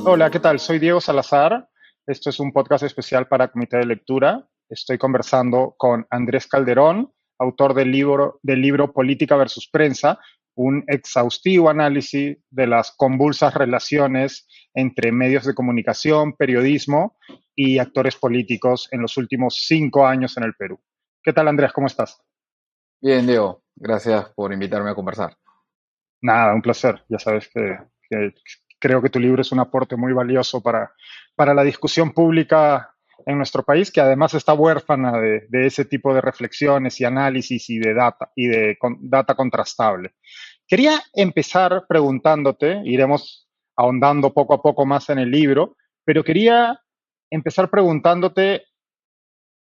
Hola, ¿qué tal? Soy Diego Salazar. Esto es un podcast especial para Comité de Lectura. Estoy conversando con Andrés Calderón, autor del libro Política versus Prensa, un exhaustivo análisis de las convulsas relaciones entre medios de comunicación, periodismo y actores políticos en los últimos 5 años en el Perú. ¿Qué tal, Andrés? ¿Cómo estás? Bien, Diego, gracias por invitarme a conversar. Nada, un placer. Ya sabes que creo que tu libro es un aporte muy valioso para la discusión pública en nuestro país, que además está huérfana de ese tipo de reflexiones y análisis y de data contrastable. Quería empezar preguntándote, iremos ahondando poco a poco más en el libro, pero quería empezar preguntándote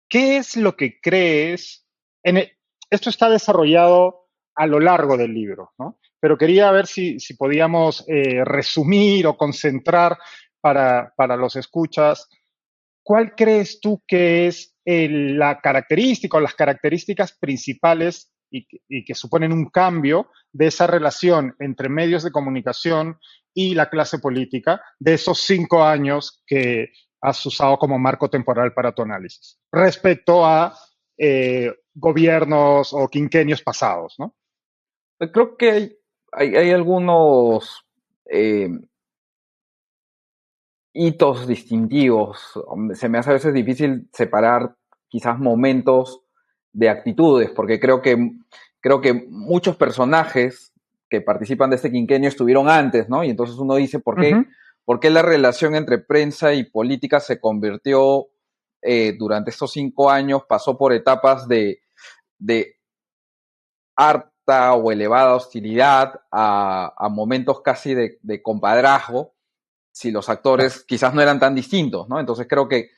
¿qué es lo que crees? En e- Esto está desarrollado a lo largo del libro, ¿no? Pero quería ver si podíamos resumir o concentrar para los escuchas. ¿Cuál crees tú que es la característica o las características principales y que suponen un cambio de esa relación entre medios de comunicación y la clase política de esos 5 años que has usado como marco temporal para tu análisis respecto a gobiernos o quinquenios pasados, ¿no? Creo que hay algunos eh, hitos distintivos. Se me hace a veces difícil separar quizás momentos de actitudes, porque creo que muchos personajes que participan de este quinquenio estuvieron antes, ¿no? Y entonces uno dice, Ujú, por qué la relación entre prensa y política se convirtió durante estos 5 años, pasó por etapas de harta o elevada hostilidad a momentos casi de compadrazgo, si los claro. actores quizás no eran tan distintos, ¿no? Entonces creo que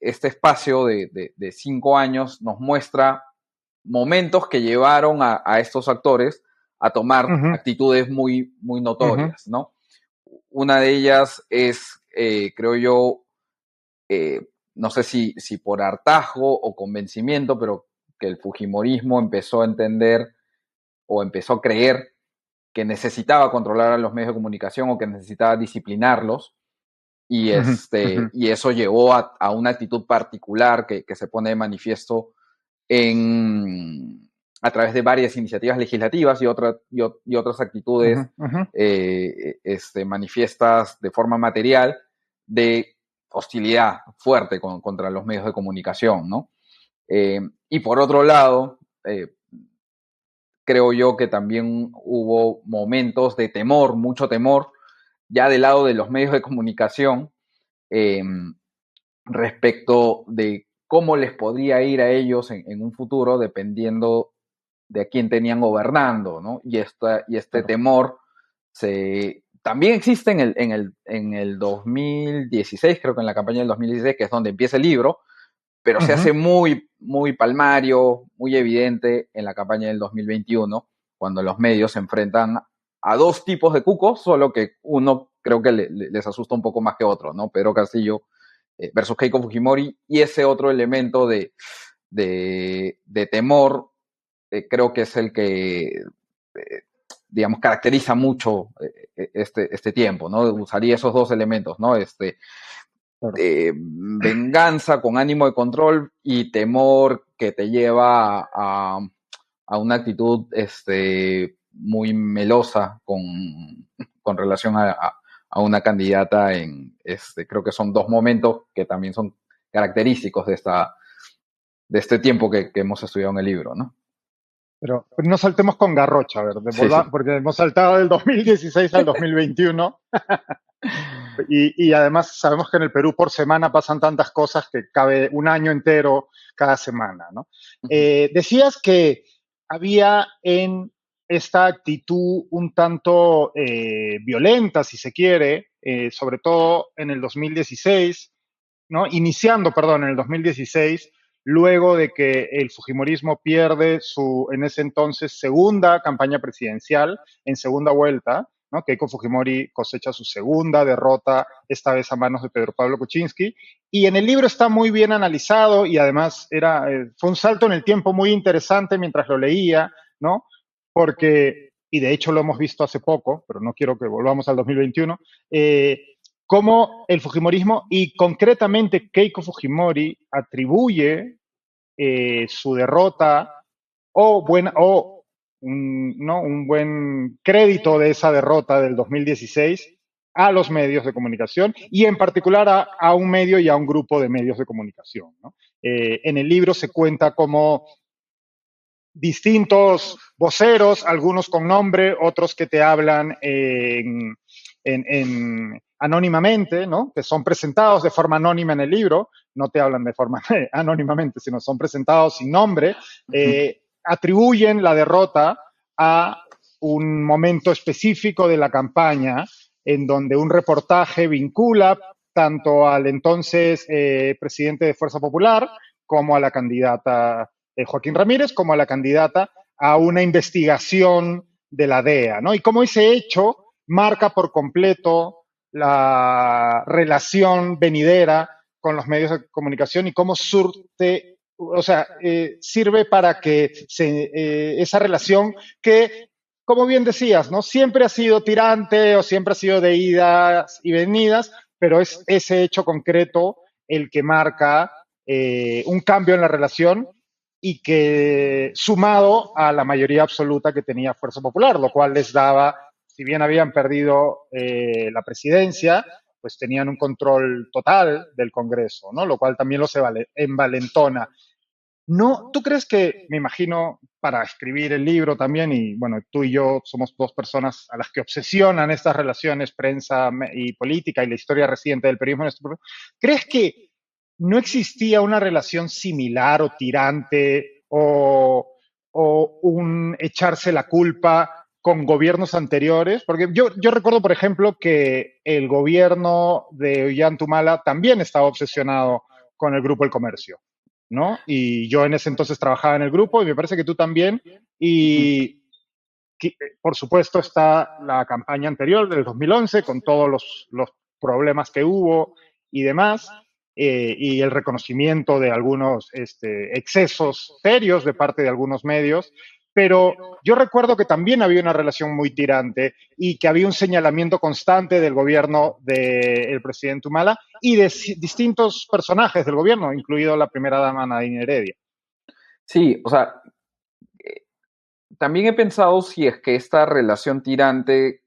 este espacio de 5 años nos muestra momentos que llevaron a estos actores a tomar Ujú, actitudes muy, muy ujú, notorias, ¿no? Una de ellas es, creo yo, no sé si por hartazgo o convencimiento, pero que el Fujimorismo empezó a entender o empezó a creer que necesitaba controlar a los medios de comunicación o que necesitaba disciplinarlos. Y, ujú, ujú, y eso llevó a una actitud particular que se pone de manifiesto a través de varias iniciativas legislativas y otras ujú, actitudes ujú. manifiestas de forma material de hostilidad fuerte contra los medios de comunicación, ¿no? Y por otro lado, creo yo que también hubo momentos de temor, mucho temor, ya del lado de los medios de comunicación, eh, respecto de cómo les podría ir a ellos en un futuro dependiendo de a quién tenían gobernando, ¿no? Y este Claro. temor también existe en el 2016, creo que en la campaña del 2016, que es donde empieza el libro, pero se Ujú, hace muy, muy palmario, muy evidente en la campaña del 2021, cuando los medios se enfrentan a dos tipos de cucos, solo que uno creo que les asusta un poco más que otro, ¿no? Pedro Castillo versus Keiko Fujimori, y ese otro elemento de temor creo que es el que, digamos, caracteriza mucho este tiempo, ¿no? Usaría esos dos elementos, ¿no? claro. Venganza con ánimo de control y temor que te lleva a una actitud muy melosa con relación a una candidata creo que son dos momentos que también son característicos de este tiempo que hemos estudiado en el libro, ¿no? Pero no saltemos con garrocha, a ver, Sí, sí. porque hemos saltado del 2016 al 2021 y además sabemos que en el Perú por semana pasan tantas cosas que cabe un año entero cada semana, ¿no? Ujú. Decías que había en esta actitud un tanto violenta, si se quiere, sobre todo en el 2016, ¿no? Iniciando, perdón, en el 2016, luego de que el Fujimorismo pierde su, en ese entonces, segunda campaña presidencial en segunda vuelta, ¿no? Keiko Fujimori cosecha su segunda derrota, esta vez a manos de Pedro Pablo Kuczynski, y en el libro está muy bien analizado y además fue un salto en el tiempo muy interesante mientras lo leía, ¿no? Porque y de hecho lo hemos visto hace poco, pero no quiero que volvamos al 2021, cómo el Fujimorismo y concretamente Keiko Fujimori atribuye su derrota un buen crédito de esa derrota del 2016 a los medios de comunicación y en particular a un medio y a un grupo de medios de comunicación, ¿no? En el libro se cuenta cómo distintos voceros, algunos con nombre, otros que te hablan anónimamente, ¿no? Que son presentados de forma anónima en el libro, no te hablan de forma anónimamente, sino son presentados sin nombre, atribuyen la derrota a un momento específico de la campaña en donde un reportaje vincula tanto al entonces presidente de Fuerza Popular como a la candidata Joaquín Ramírez, como a la candidata a una investigación de la DEA, ¿no? Y cómo ese hecho marca por completo la relación venidera con los medios de comunicación y cómo surte, o sea, sirve para que esa relación que, como bien decías, ¿no? Siempre ha sido tirante o siempre ha sido de idas y venidas, pero es ese hecho concreto el que marca un cambio en la relación y que sumado a la mayoría absoluta que tenía Fuerza Popular, lo cual les daba, si bien habían perdido la presidencia, pues tenían un control total del Congreso, ¿no? Lo cual también los envalentona. No, ¿tú crees que, me imagino, para escribir el libro también, y bueno, tú y yo somos dos personas a las que obsesionan estas relaciones prensa y política y la historia reciente del periodismo en este país, ¿crees que no existía una relación similar o tirante o un echarse la culpa con gobiernos anteriores? Porque yo recuerdo, por ejemplo, que el gobierno de Ollantumala también estaba obsesionado con el Grupo El Comercio, ¿no? Y yo en ese entonces trabajaba en el grupo y me parece que tú también. Y por supuesto está la campaña anterior del 2011 con todos los problemas que hubo y demás, y el reconocimiento de algunos excesos serios de parte de algunos medios. Pero yo recuerdo que también había una relación muy tirante y que había un señalamiento constante del gobierno del presidente Humala y de distintos personajes del gobierno, incluido la primera dama Nadine Heredia. Sí, o sea, también he pensado si es que esta relación tirante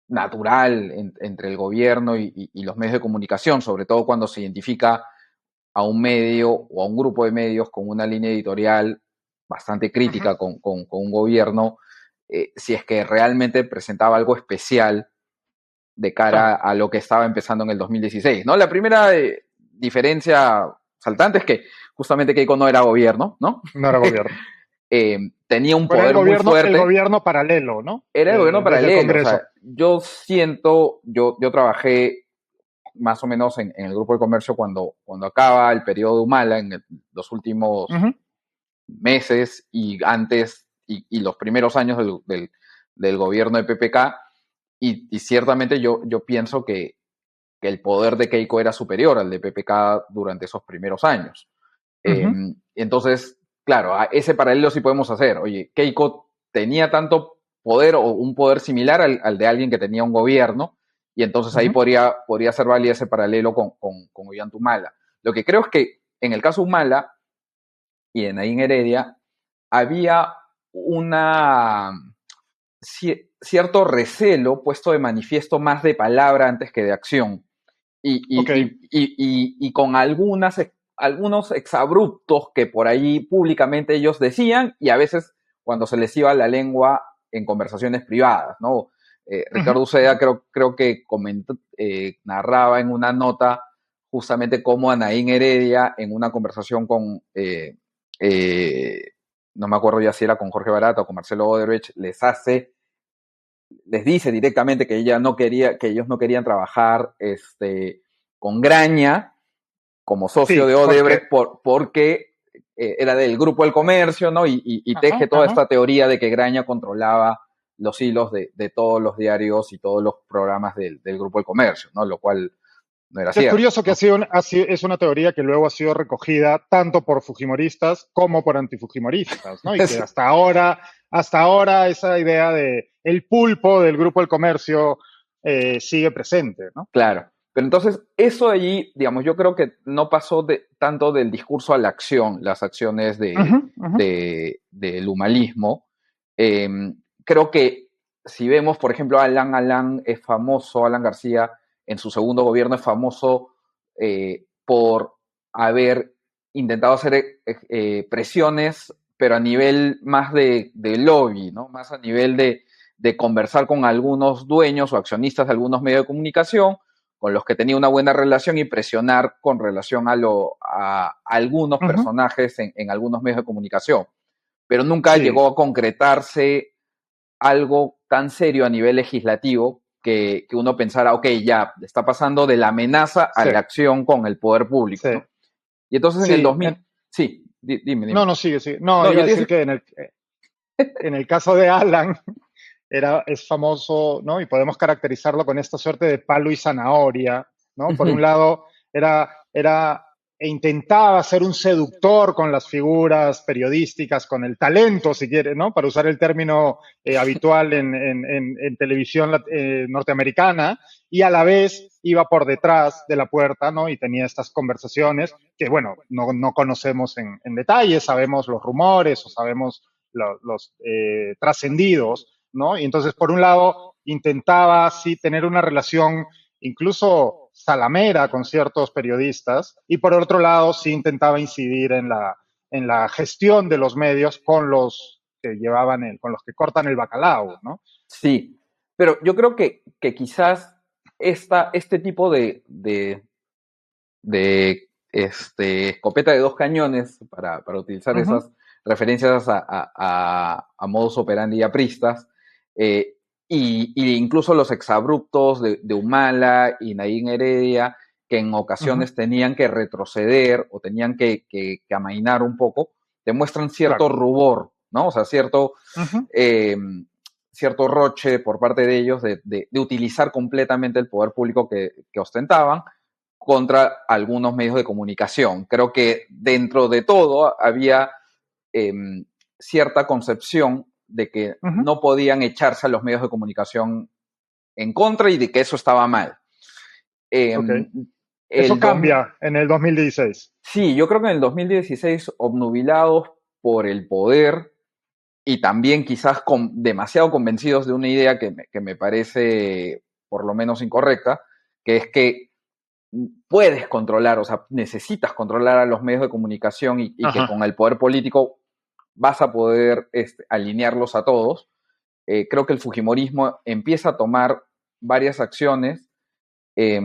natural entre el gobierno y los medios de comunicación, sobre todo cuando se identifica a un medio o a un grupo de medios con una línea editorial bastante crítica con un gobierno, si es que realmente presentaba algo especial de cara a lo que estaba empezando en el 2016, ¿no? La primera diferencia saltante es que justamente Keiko no era gobierno, ¿no? No era gobierno. Tenía un poder muy fuerte. El gobierno paralelo, ¿no? Era el gobierno paralelo. O sea, yo siento, yo trabajé más o menos en el grupo de comercio cuando acaba el periodo de Humala, en los últimos meses y antes, y los primeros años del gobierno de PPK, y ciertamente yo pienso que el poder de Keiko era superior al de PPK durante esos primeros años. Entonces, claro, a ese paralelo sí podemos hacer. Oye, Keiko tenía tanto poder o un poder similar al de alguien que tenía un gobierno, y entonces ahí podría ser válido ese paralelo con Ollantumala. Lo que creo es que en el caso Humala y de Nadine Heredia había cierto recelo puesto de manifiesto más de palabra antes que de acción. Y con algunos exabruptos que por ahí públicamente ellos decían, y a veces cuando se les iba la lengua en conversaciones privadas, ¿no? Ricardo Uceda creo que narraba en una nota justamente cómo a Nadine Heredia en una conversación con, no me acuerdo ya si era con Jorge Barata o con Marcelo Odebrecht, les dice directamente que ellos no querían trabajar con Graña como socio de Odebrecht porque era del Grupo del Comercio, ¿no? Y teje toda esta teoría de que Graña controlaba los hilos de todos los diarios y todos los programas del Grupo del Comercio, ¿no? Lo cual no era cierto. Es curioso que es una teoría que luego ha sido recogida tanto por fujimoristas como por antifujimoristas, ¿no? Y que hasta ahora hasta ahora esa idea de el pulpo del Grupo del Comercio sigue presente, ¿no? Claro. Pero entonces, eso allí, digamos, yo creo que no pasó tanto del discurso a la acción, las acciones Ujú, ujú. del humanismo. Eh, Creo que si vemos, por ejemplo, Alan es famoso, Alan García, en su segundo gobierno es famoso por haber intentado hacer presiones, pero a nivel más de lobby, ¿no? Más a nivel de conversar con algunos dueños o accionistas de algunos medios de comunicación con los que tenía una buena relación y presionar con relación a algunos Ujú. personajes en algunos medios de comunicación. Pero nunca Sí, llegó a concretarse algo tan serio a nivel legislativo que uno pensara, ok, ya está pasando de la amenaza a sí, la acción con el poder público, sí, ¿no? Y entonces en el sí. 2000, sí, No, dime. no, sigue, sigue. No, No, iba a yo te iba a decir decir, que en el caso de Alan, es famoso, ¿no? Y podemos caracterizarlo con esta suerte de palo y zanahoria, ¿no? Por un ujú, lado, era e intentaba ser un seductor con las figuras periodísticas, con el talento, si quiere, ¿no? Para usar el término habitual en televisión norteamericana, y a la vez iba por detrás de la puerta, ¿no? Y tenía estas conversaciones que, bueno, no conocemos en detalle, sabemos los rumores o sabemos los trascendidos, ¿no? Y entonces, por un lado, intentaba sí tener una relación incluso salamera con ciertos periodistas, y por otro lado, sí intentaba incidir en la gestión de los medios con los que llevaban con los que cortan el bacalao, ¿no? sí, pero yo creo que quizás este tipo de escopeta de dos cañones, para utilizar Uh -huh, esas referencias a modus operandi apristas, eh, y incluso los exabruptos de Humala y Naín Heredia, que en uh -huh, ocasiones tenían que retroceder o tenían que amainar un poco, demuestran cierto claro. rubor, ¿no? O sea, Uh -huh, eh, cierto roche por parte de ellos de utilizar completamente el poder público que ostentaban contra algunos medios de comunicación. Creo que dentro de todo había eh, cierta concepción de que uh -huh. no podían echarse a los medios de comunicación en contra y de que eso estaba mal. Eh, Ok. Eso el dos, cambia en el 2016. sí, yo creo que en el 2016, obnubilados por el poder y también quizás demasiado convencidos de una idea que me parece por lo menos incorrecta, que es que puedes controlar, o sea, necesitas controlar a los medios de comunicación y que Ajá. con el poder político vas a poder alinearlos a todos. Creo que el Fujimorismo empieza a tomar varias acciones eh,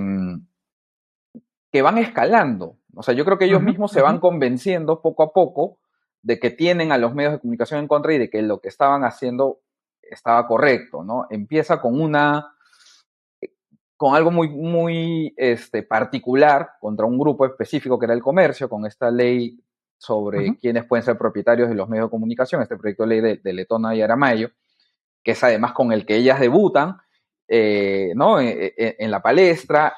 que van escalando. O sea, yo creo que Uh ellos -huh, mismos se uh van -huh. convenciendo poco a poco de que tienen a los medios de comunicación en contra y de que lo que estaban haciendo estaba correcto, ¿no? Empieza con algo muy particular contra un grupo específico que era el comercio, con esta ley Uh sobre -huh. quiénes pueden ser propietarios de los medios de comunicación, este proyecto de ley de Letona y Aramayo, que es además con el que ellas debutan, ¿no? En la palestra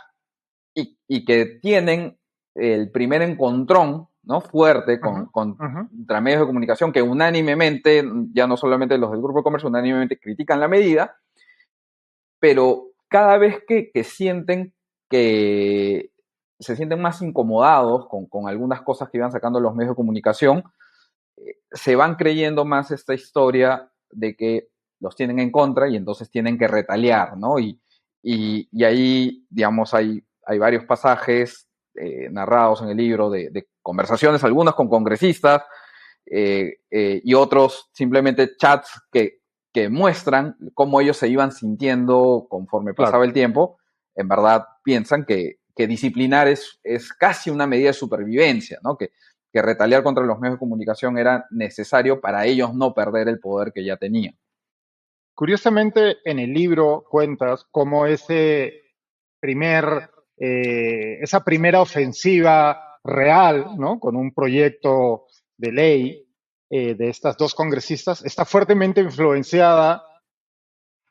y que tienen el primer encontrón, ¿no? Fuerte Uh -huh. Uh -huh. contra medios de comunicación que unánimemente, ya no solamente los del grupo de comercio, unánimemente critican la medida, pero cada vez que sienten que se sienten más incomodados con algunas cosas que iban sacando los medios de comunicación, se van creyendo más esta historia de que los tienen en contra y entonces tienen que retaliar, ¿no? Y ahí, digamos, hay varios pasajes narrados en el libro de conversaciones, algunas con congresistas y otros simplemente chats que muestran cómo ellos se iban sintiendo conforme Claro. pasaba el tiempo. En verdad piensan que disciplinar es casi una medida de supervivencia, ¿no? Que retaliar contra los medios de comunicación era necesario para ellos no perder el poder que ya tenían. Curiosamente, en el libro cuentas cómo esa primera ofensiva real, ¿no? Con un proyecto de ley de estas dos congresistas, está fuertemente influenciada,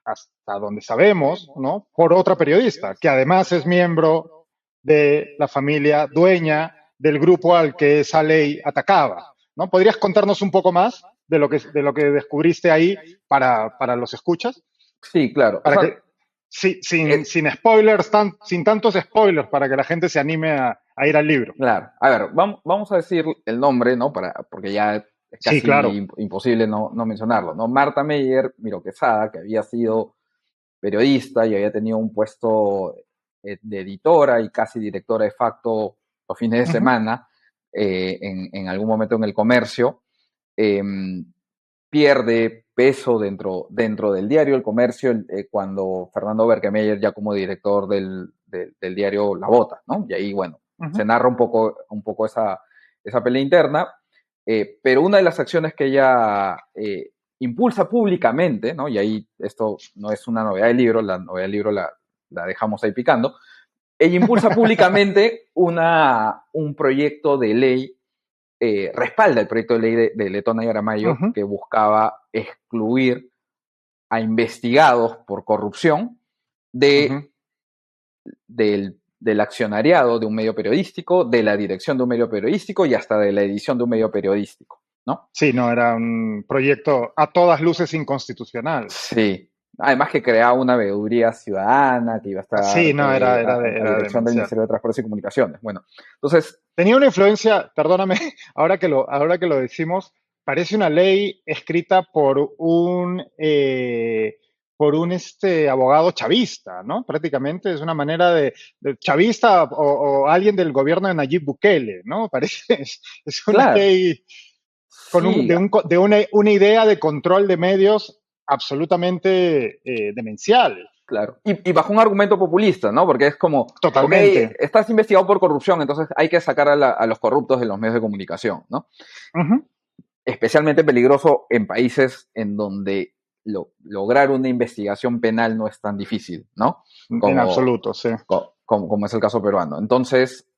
hasta donde sabemos, ¿no? Por otra periodista, que además es miembro de la familia dueña del grupo al que esa ley atacaba, ¿no? ¿Podrías contarnos un poco más de lo que descubriste ahí para los escuchas, Sí, claro. O para sea, que, eh, sin spoilers, sin tantos spoilers, para que la gente se anime a ir al libro. claro. A ver, vamos a decir el nombre, ¿no? Porque ya es Sí, casi claro. imposible no mencionarlo, ¿no? Marta Meyer Miro Quesada, que había sido periodista y había tenido un puesto de editora y casi directora de facto los fines de Ujú, semana, en algún momento en el comercio, eh, pierde peso dentro del diario El Comercio cuando Fernando Berkemeyer, ya como director del diario, la vota, ¿no? Y ahí, bueno, ujú, se narra un poco esa pelea interna, pero una de las acciones que ella impulsa públicamente, ¿no? Y ahí esto no es una novedad del libro, la novedad del libro la dejamos ahí picando. Ella impulsa públicamente un proyecto de ley, respalda el proyecto de ley de Letona y Aramayo, ujú, que buscaba excluir a investigados por corrupción ujú. de, del accionariado de un medio periodístico, de la dirección de un medio periodístico y hasta de la edición de un medio periodístico, ¿no? Sí, no, era un proyecto a todas luces inconstitucional. Sí. Además que creaba una veeduría ciudadana que iba a Sí, estar no, a era dirección del demencial. Ministerio de Transportes y Comunicaciones. Bueno, entonces, Tenía una influencia, perdóname, ahora que lo decimos, parece una ley escrita por un abogado chavista, ¿no? Prácticamente es una manera de chavista o alguien del gobierno de Nayib Bukele, ¿no? Parece, es una claro, ley sí, de una idea de control de medios absolutamente demencial. claro. Y bajo un argumento populista, ¿no? Porque es como, ok, Totalmente. estás investigado por corrupción, entonces hay que sacar a los corruptos de los medios de comunicación, ¿no? Ujú. Especialmente peligroso en países en donde lograr una investigación penal no es tan difícil, ¿no? En Como, absoluto, sí. como es el caso peruano. Entonces,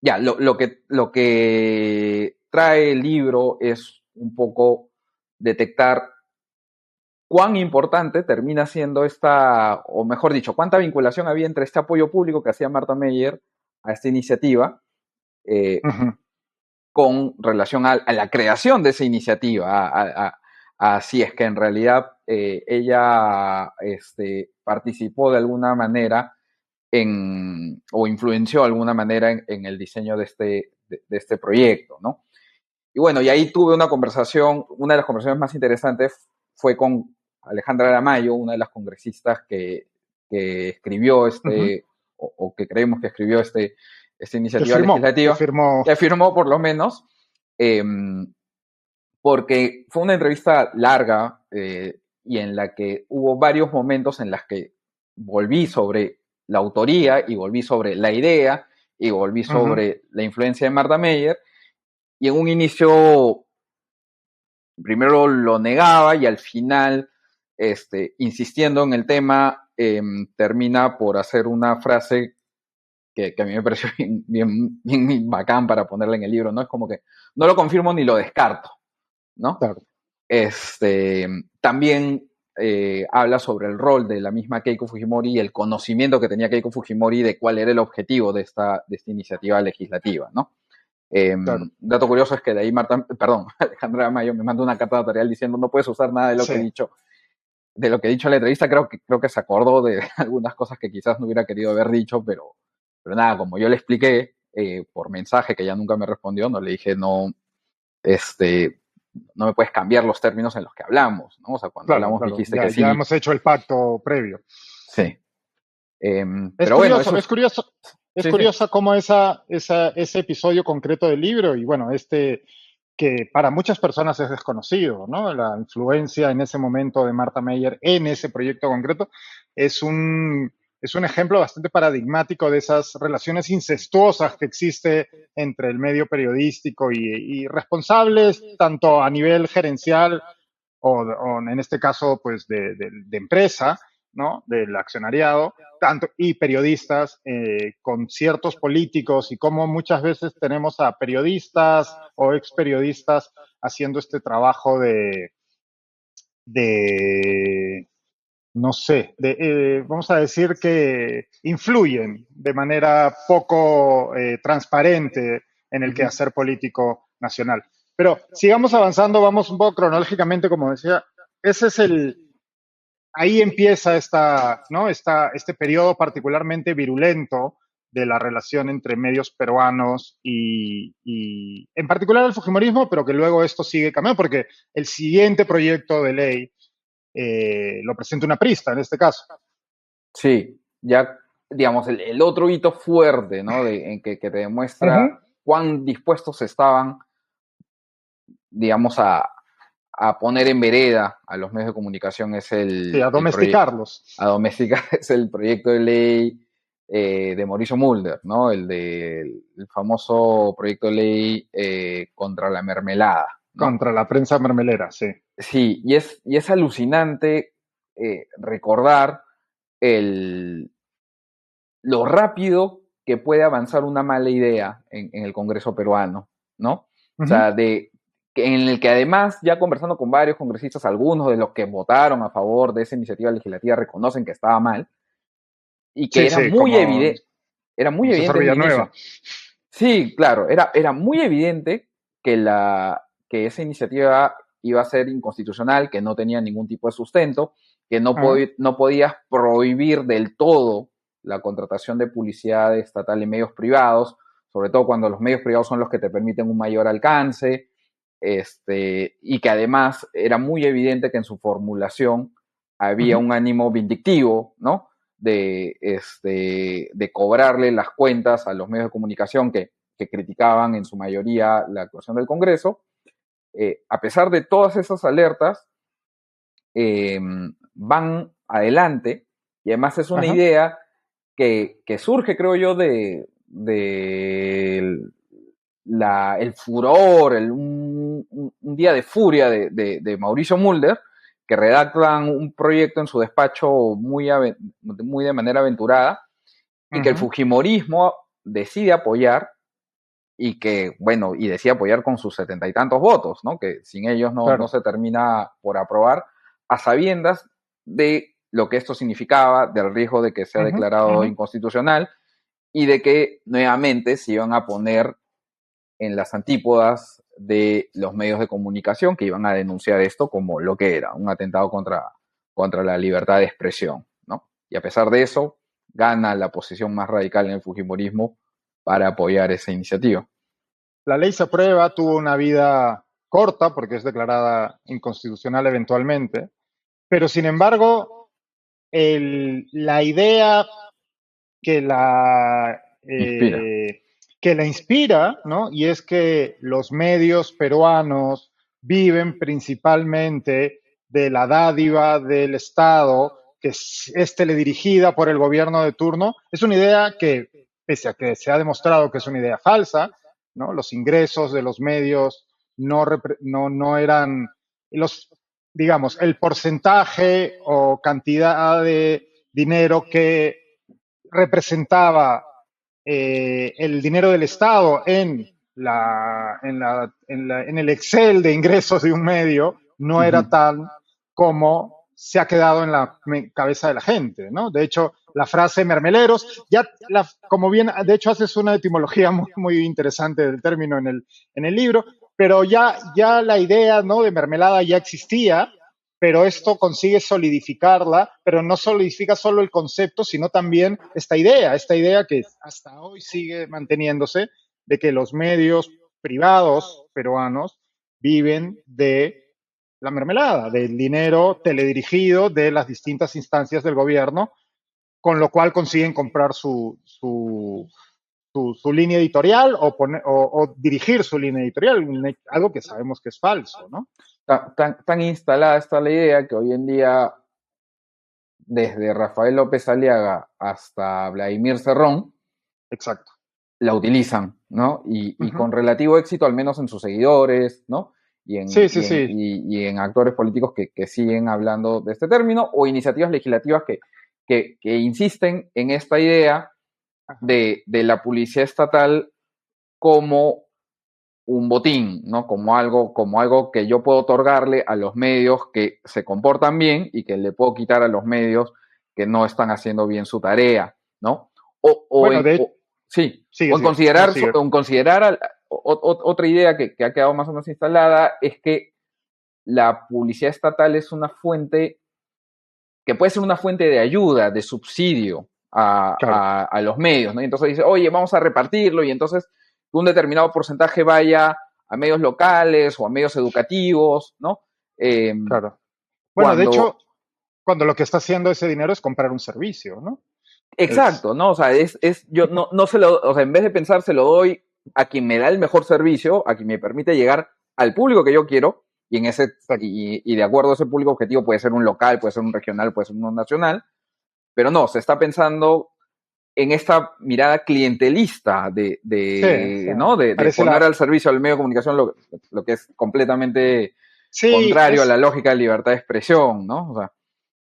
ya, lo que trae el libro es un poco detectar cuán importante termina siendo esta, o mejor dicho, cuánta vinculación había entre este apoyo público que hacía Marta Meyer a esta iniciativa, eh, Ujú. con relación a la creación de esa iniciativa, a si es que en realidad ella participó de alguna manera o influenció de alguna manera en el diseño de este proyecto, ¿no? Y bueno, y ahí tuve una conversación, una de las conversaciones más interesantes fue con Alejandra Aramayo, una de las congresistas que escribió Ujú. o que creemos que escribió esta iniciativa Que legislativa, firmó. que firmó por lo menos, eh, porque fue una entrevista larga, y en la que hubo varios momentos en los que volví sobre la autoría y volví sobre la idea y volví Ujú. sobre la influencia de Martha Meyer, y en un inicio primero lo negaba y al final, insistiendo en el tema, termina por hacer una frase que a mí me pareció bien bacán para ponerla en el libro, ¿no? Es como que no lo confirmo ni lo descarto, ¿no? Claro. Este, también habla sobre el rol de la misma Keiko Fujimori y el conocimiento que tenía Keiko Fujimori de cuál era el objetivo de esta iniciativa legislativa, ¿no? Claro. Dato curioso es que de ahí Alejandra Mayo me mandó una carta notarial diciendo no puedes usar nada de lo Sí. que he dicho, de lo que he dicho en la entrevista. Creo que se acordó de algunas cosas que quizás no hubiera querido haber dicho, pero nada, como yo le expliqué por mensaje, que ella nunca me respondió, no le dije no, este, no me puedes cambiar los términos en los que hablamos, ¿no? O sea, cuando Claro, hablamos claro. dijiste que Ya sí, hemos hecho el pacto previo. sí. Pero bueno, eso Es sí, sí. curiosa cómo ese episodio concreto del libro y bueno, que para muchas personas es desconocido, ¿no? La influencia en ese momento de Martha Meyer en ese proyecto concreto es es un ejemplo bastante paradigmático de esas relaciones incestuosas que existe entre el medio periodístico y responsables, tanto a nivel gerencial o en este caso, pues de empresa, ¿no? Del accionariado, tanto, y periodistas con ciertos políticos y cómo muchas veces tenemos a periodistas o ex periodistas haciendo este trabajo de no sé, vamos a decir que influyen de manera poco transparente en el Ujú. quehacer político nacional. Pero sigamos avanzando, vamos un poco cronológicamente, como decía. Ese es ahí empieza ¿no? Este periodo particularmente virulento de la relación entre medios peruanos y en particular el fujimorismo, pero que luego esto sigue cambiando, porque el siguiente proyecto de ley lo presenta una prista en este caso. Sí, ya, digamos, el otro hito fuerte, ¿no? En que te Uh demuestra -huh. cuán dispuestos estaban, digamos, a poner en vereda a los medios de comunicación es Sí, a el proyecto, domesticarlos. a domesticar, es el proyecto de ley de Mauricio Mulder, ¿no? El famoso proyecto de ley contra la mermelada, ¿no? Contra la prensa mermelera, sí. Sí, y es alucinante recordar el, lo rápido que puede avanzar una mala idea en el Congreso peruano, ¿no? Uh O -huh. sea, en el que además, ya conversando con varios congresistas, algunos de los que votaron a favor de esa iniciativa legislativa reconocen que estaba mal y que Sí, sí, era muy como César evidente desde el Villanueva. inicio. Sí, claro, era muy evidente que esa iniciativa iba a ser inconstitucional, que no tenía ningún tipo de sustento, que Ah, no podías prohibir del todo la contratación de publicidad estatal en medios privados, sobre todo cuando los medios privados son los que te permiten un mayor alcance, y que además era muy evidente que en su formulación uh había -huh. un ánimo vindictivo, ¿no? De cobrarle las cuentas a los medios de comunicación que criticaban en su mayoría la actuación del Congreso. A pesar de todas esas alertas, eh, van adelante y además es una Ajá. idea que surge, creo yo, de el furor, un día de furia de Mauricio Mulder, que redactan un proyecto en su despacho muy de manera aventurada y que el Uh-huh. Fujimorismo decide apoyar y que, bueno, y decide apoyar con sus 70 y tantos votos, ¿no? Que sin ellos no Claro. se termina por aprobar, a sabiendas de lo que esto significaba, del riesgo de que sea Uh-huh. declarado Uh-huh. inconstitucional y de que nuevamente se iban a poner en las antípodas de los medios de comunicación que iban a denunciar esto como lo que era, un atentado contra la libertad de expresión, ¿no? Y a pesar de eso, gana la posición más radical en el Fujimorismo para apoyar esa iniciativa. La ley se aprueba, tuvo una vida corta porque es declarada inconstitucional eventualmente, pero sin embargo, la idea que Inspira. que la inspira, ¿no? Y es que los medios peruanos viven principalmente de la dádiva del Estado, que es teledirigida por el gobierno de turno, es una idea que, pese a que se ha demostrado que es una idea falsa, ¿no? Los ingresos de los medios no eran los, digamos, el porcentaje o cantidad de dinero que representaba el dinero del Estado en el Excel de ingresos de un medio no era Uh-huh. tan como se ha quedado en la cabeza de la gente, ¿no? De hecho, la frase mermeleros, como bien, de hecho, haces una etimología muy, muy interesante del término en el libro, pero ya la idea, ¿no? De mermelada ya existía, pero esto consigue solidificarla, pero no solidifica solo el concepto, sino también esta idea que hasta hoy sigue manteniéndose, de que los medios privados peruanos viven de la mermelada, del dinero teledirigido de las distintas instancias del gobierno, con lo cual consiguen comprar su línea editorial o dirigir su línea editorial, algo que sabemos que es falso, ¿no? Tan instalada está la idea que hoy en día, desde Rafael López Aliaga hasta Vladimir Cerrón, Exacto. la utilizan, ¿no? Y Uh-huh. con relativo éxito, al menos en sus seguidores, ¿no? Sí, sí, sí. Y en actores políticos que siguen hablando de este término, o iniciativas legislativas que insisten en esta idea Ajá. de la publicidad estatal como un botín, ¿no? Como algo que yo puedo otorgarle a los medios que se comportan bien y que le puedo quitar a los medios que no están haciendo bien su tarea, ¿no? O, o Bueno, en, o, sí, sigue, sigue. No, sigue. o en considerar otra idea que ha quedado más o menos instalada es que la publicidad estatal es una fuente que puede ser una fuente de ayuda, de subsidio Claro, a los medios, ¿no? Y entonces dice, oye, vamos a repartirlo y entonces un determinado porcentaje vaya a medios locales o a medios educativos, ¿no? Eh, claro. Bueno, de cuando, hecho, cuando lo que está haciendo ese dinero es comprar un servicio, ¿no? Es, exacto, ¿no? O sea, yo no se lo, o sea, en vez de pensar, se lo doy a quien me da el mejor servicio, a quien me permite llegar al público que yo quiero, y de acuerdo a ese público objetivo puede ser un local, puede ser un regional, puede ser un nacional, pero no, se está pensando en esta mirada clientelista sí, sí. ¿no? De Parece poner la, al servicio del medio de comunicación lo que es completamente sí, contrario a la lógica de libertad de expresión, ¿no? O sea,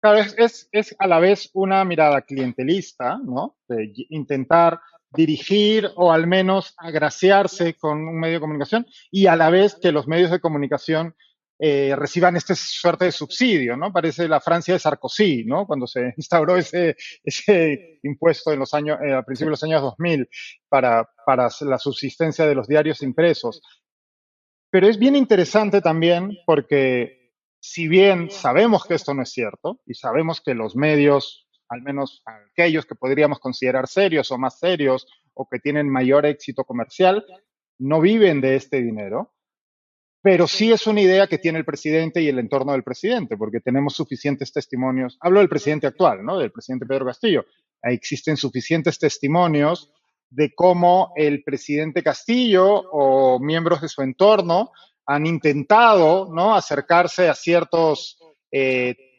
claro, es a la vez una mirada clientelista, ¿no? De intentar dirigir o al menos agraciarse con un medio de comunicación y a la vez que los medios de comunicación reciban esta suerte de subsidio, ¿no? Parece la Francia de Sarkozy, ¿no? Cuando se instauró ese impuesto en los años, a sí. principios de los años 2000 para la subsistencia de los diarios impresos. Pero es bien interesante también porque si bien sabemos que esto no es cierto y sabemos que los medios, al menos aquellos que podríamos considerar serios o más serios o que tienen mayor éxito comercial, no viven de este dinero, pero sí es una idea que tiene el presidente y el entorno del presidente, porque tenemos suficientes testimonios. Hablo del presidente actual, ¿no? Del presidente Pedro Castillo. Existen suficientes testimonios de cómo el presidente Castillo o miembros de su entorno han intentado, ¿no? Acercarse a ciertos,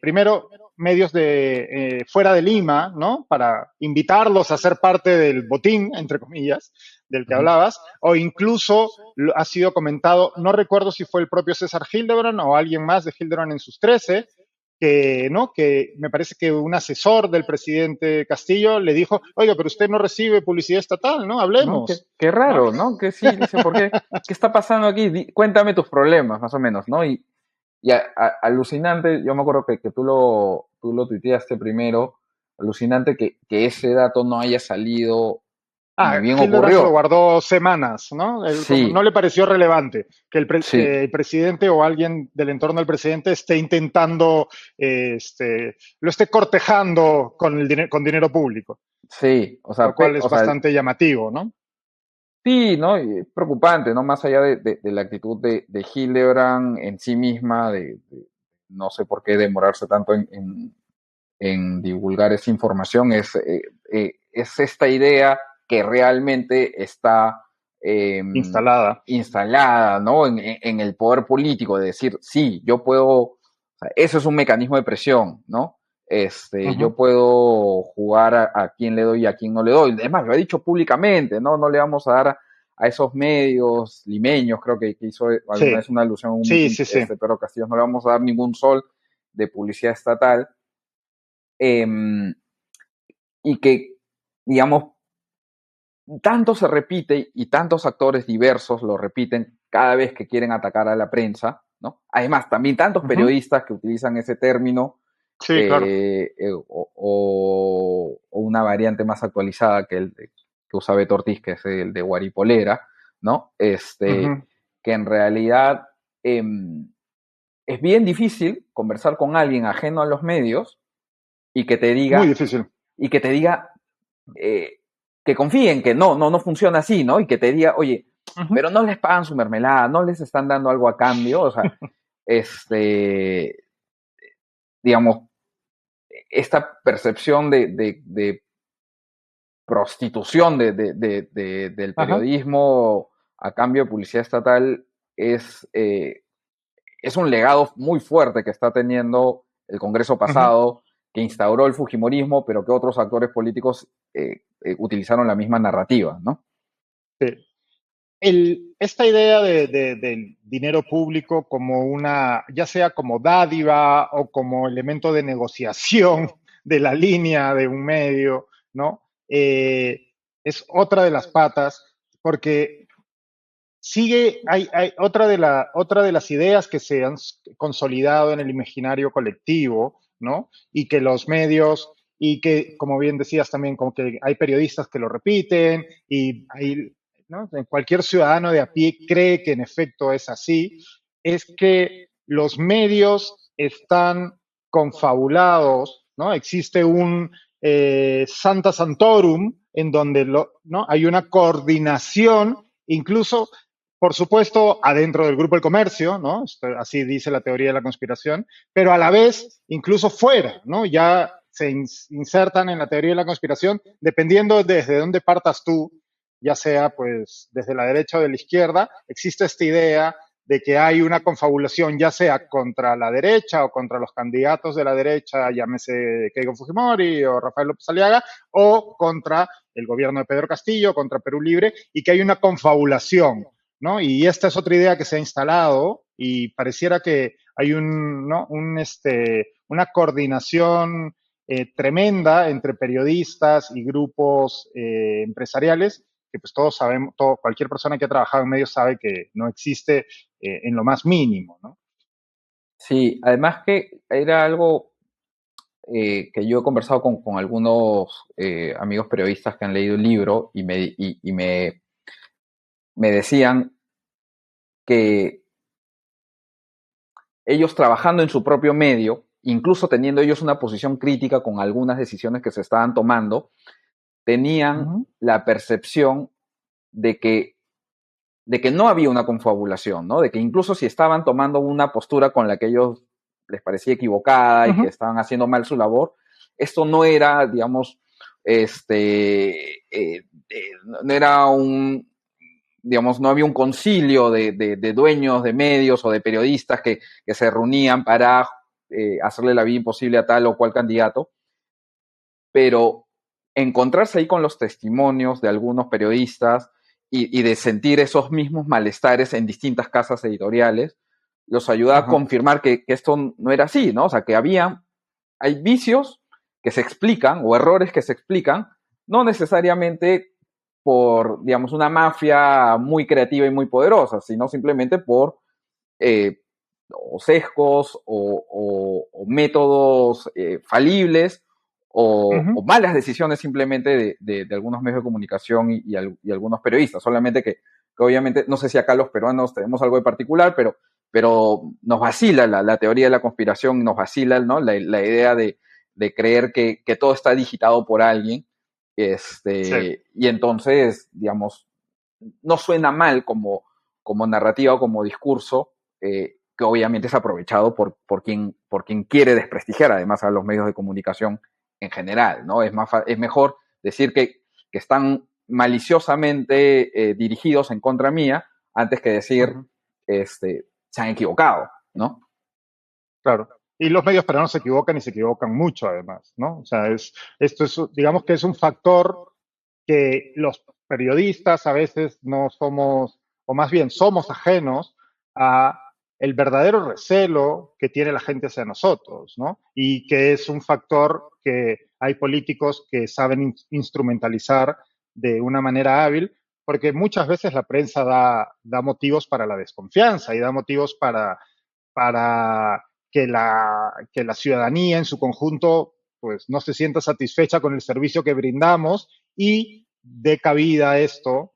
primero, medios de fuera de Lima, ¿no? Para invitarlos a ser parte del botín, entre comillas, del que Uh-huh. hablabas, o incluso ha sido comentado, no recuerdo si fue el propio César Hildebrand o alguien más de Hildebrand en sus 13, que, ¿no? Que me parece que un asesor del presidente Castillo le dijo, oiga, pero usted no recibe publicidad estatal, ¿no? ¿No? Hablemos, Qué ¿no? raro, ¿no? Que sí, dice, ¿por qué? ¿Qué está pasando aquí? Cuéntame tus problemas, más o menos, ¿no? Y alucinante, yo me acuerdo que tú lo tuiteaste primero, alucinante que ese dato no haya salido, ni bien Hildebrand se lo ocurrió. guardó semanas, ¿no? Él como, no Sí, le pareció relevante que sí, el presidente o alguien del entorno del presidente esté intentando, lo esté cortejando con, con dinero público, sí, o lo sea, cual es bastante llamativo, ¿no? sí, ¿no? Y es preocupante, ¿no? Más allá de la actitud de Hildebrand en sí misma, no sé por qué demorarse tanto en divulgar esa información, es esta idea que realmente está eh, Instalada. instalada, ¿no? En el poder político, de decir, sí, yo puedo, o sea, eso es un mecanismo de presión, ¿no? Ujú. Yo puedo jugar a quién le doy y a quién no le doy. Además, lo ha dicho públicamente, ¿no? No le vamos a dar a esos medios limeños, creo que hizo alguna Sí, vez una alusión a un sí, meeting, sí, sí. Pedro Castillo, no le vamos a dar ningún sol de publicidad estatal. Eh, y que, digamos, tanto se repite y tantos actores diversos lo repiten cada vez que quieren atacar a la prensa, ¿no? Además, también tantos Ujú. periodistas que utilizan ese término Sí, claro. o una variante más actualizada que usa Beto Ortiz, que es el de Guaripolera, ¿no? Ujú. Que en realidad eh, es bien difícil conversar con alguien ajeno a los medios y que te Muy diga, difícil. y que te diga eh, que confíen que no funciona así, ¿no? Y que te diga, oye, Ujú. pero no les pagan su mermelada, no les están dando algo a cambio, o sea, este, digamos, esta percepción de prostitución del Ajá. periodismo a cambio de publicidad estatal es, eh, es un legado muy fuerte que está teniendo el Congreso Ujú. pasado, que instauró el Fujimorismo, pero que otros actores políticos utilizaron la misma narrativa, ¿no? Sí. Esta idea del dinero público como una, ya sea como dádiva o como elemento de negociación de la línea de un medio, ¿no? Es otra de las patas, porque sigue, hay otra de las ideas que se han consolidado en el imaginario colectivo, ¿no? Y que los medios, y que, como bien decías también, como que hay periodistas que lo repiten, y hay ¿no? Cualquier ciudadano de a pie cree que en efecto es así, es que los medios están confabulados, ¿no? Existe un Santa Santorum en donde ¿no? hay una coordinación, incluso, por supuesto, adentro del grupo del comercio, ¿no? Así dice la teoría de la conspiración, pero a la vez, incluso fuera, ¿no? Ya se insertan en la teoría de la conspiración, dependiendo desde dónde partas tú, ya sea pues desde la derecha o de la izquierda, existe esta idea de que hay una confabulación ya sea contra la derecha o contra los candidatos de la derecha, llámese Keiko Fujimori o Rafael López Aliaga, o contra el gobierno de Pedro Castillo, contra Perú Libre, y que hay una confabulación, ¿no? Y esta es otra idea que se ha instalado y pareciera que hay ¿no? una coordinación tremenda entre periodistas y grupos empresariales que pues todos sabemos, cualquier persona que ha trabajado en medios sabe que no existe en lo más mínimo, ¿no? Sí, además que era algo que yo he conversado con algunos amigos periodistas que han leído el libro me decían que ellos trabajando en su propio medio, incluso teniendo ellos una posición crítica con algunas decisiones que se estaban tomando, tenían la percepción de que, de que no había una confabulación, ¿no? De que incluso si estaban tomando una postura con la que ellos les parecía equivocada y que estaban haciendo mal su labor, esto no era, digamos, no era un, digamos, no había un concilio de dueños de medios o de periodistas que se reunían para hacerle la vida imposible a tal o cual candidato, pero encontrarse ahí con los testimonios de algunos periodistas y de sentir esos mismos malestares en distintas casas editoriales, los ayuda a confirmar que esto no era así, ¿no? O sea, que hay vicios que se explican o errores que se explican, no necesariamente por, digamos, una mafia muy creativa y muy poderosa, sino simplemente por o sesgos o métodos falibles o malas decisiones simplemente de algunos medios de comunicación y algunos periodistas. Solamente que obviamente, no sé si acá los peruanos tenemos algo de particular, pero nos vacila la teoría de la conspiración, nos vacila, ¿no? la idea de creer que todo está digitado por alguien. Sí. Y entonces, digamos, no suena mal como narrativa o como discurso, que obviamente es aprovechado por quien quiere desprestigiar además a los medios de comunicación en general, ¿no? Es mejor decir que están maliciosamente dirigidos en contra mía antes que decir se han equivocado, ¿no? Claro. Y los medios peruanos se equivocan y se equivocan mucho además, ¿no? O sea, esto es, digamos que es un factor que los periodistas a veces no somos, o más bien somos ajenos a el verdadero recelo que tiene la gente hacia nosotros, ¿no? Y que es un factor que hay políticos que saben instrumentalizar de una manera hábil, porque muchas veces la prensa da motivos para la desconfianza y da motivos para que la ciudadanía en su conjunto pues no se sienta satisfecha con el servicio que brindamos y dé cabida a esto,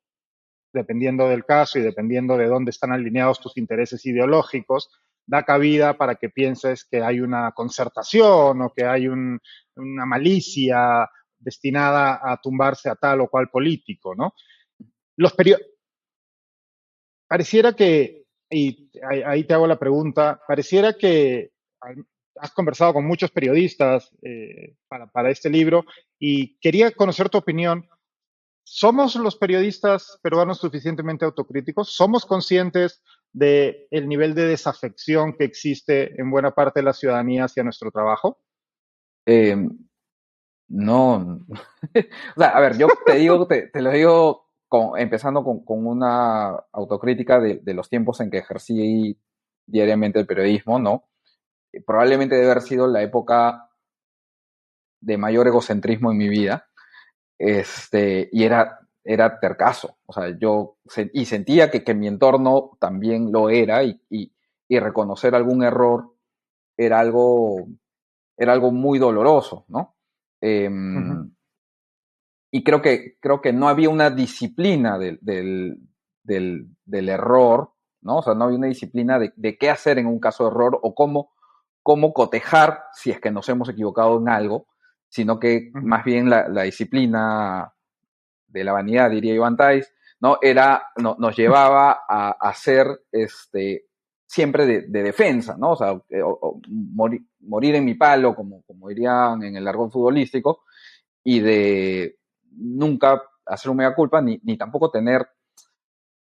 dependiendo del caso y dependiendo de dónde están alineados tus intereses ideológicos, da cabida para que pienses que hay una concertación o que hay una malicia destinada a tumbarse a tal o cual político, ¿no? Los pareciera que, y ahí te hago la pregunta, pareciera que has conversado con muchos periodistas para este libro y quería conocer tu opinión. ¿Somos los periodistas peruanos suficientemente autocríticos? ¿Somos conscientes del nivel de desafección que existe en buena parte de la ciudadanía hacia nuestro trabajo? Eh, no, o sea, a ver, yo te digo, te lo digo empezando con una autocrítica de los tiempos en que ejercí diariamente el periodismo, ¿no? Probablemente debe haber sido la época de mayor egocentrismo en mi vida, y era tercazo, o sea, y sentía que mi entorno también lo era y reconocer algún error era algo, era algo muy doloroso, ¿no? Uh -huh. y creo que no había una disciplina del error, ¿no? O sea, no había una disciplina de qué hacer en un caso de error o cómo cotejar si es que nos hemos equivocado en algo, sino que Ujú, más bien la disciplina de la vanidad, diría Iván Tais, ¿no? Nos llevaba a hacer siempre de defensa, ¿no? O sea, morir en mi palo, como dirían en el argot futbolístico, y de nunca hacer un mea culpa, ni tampoco tener,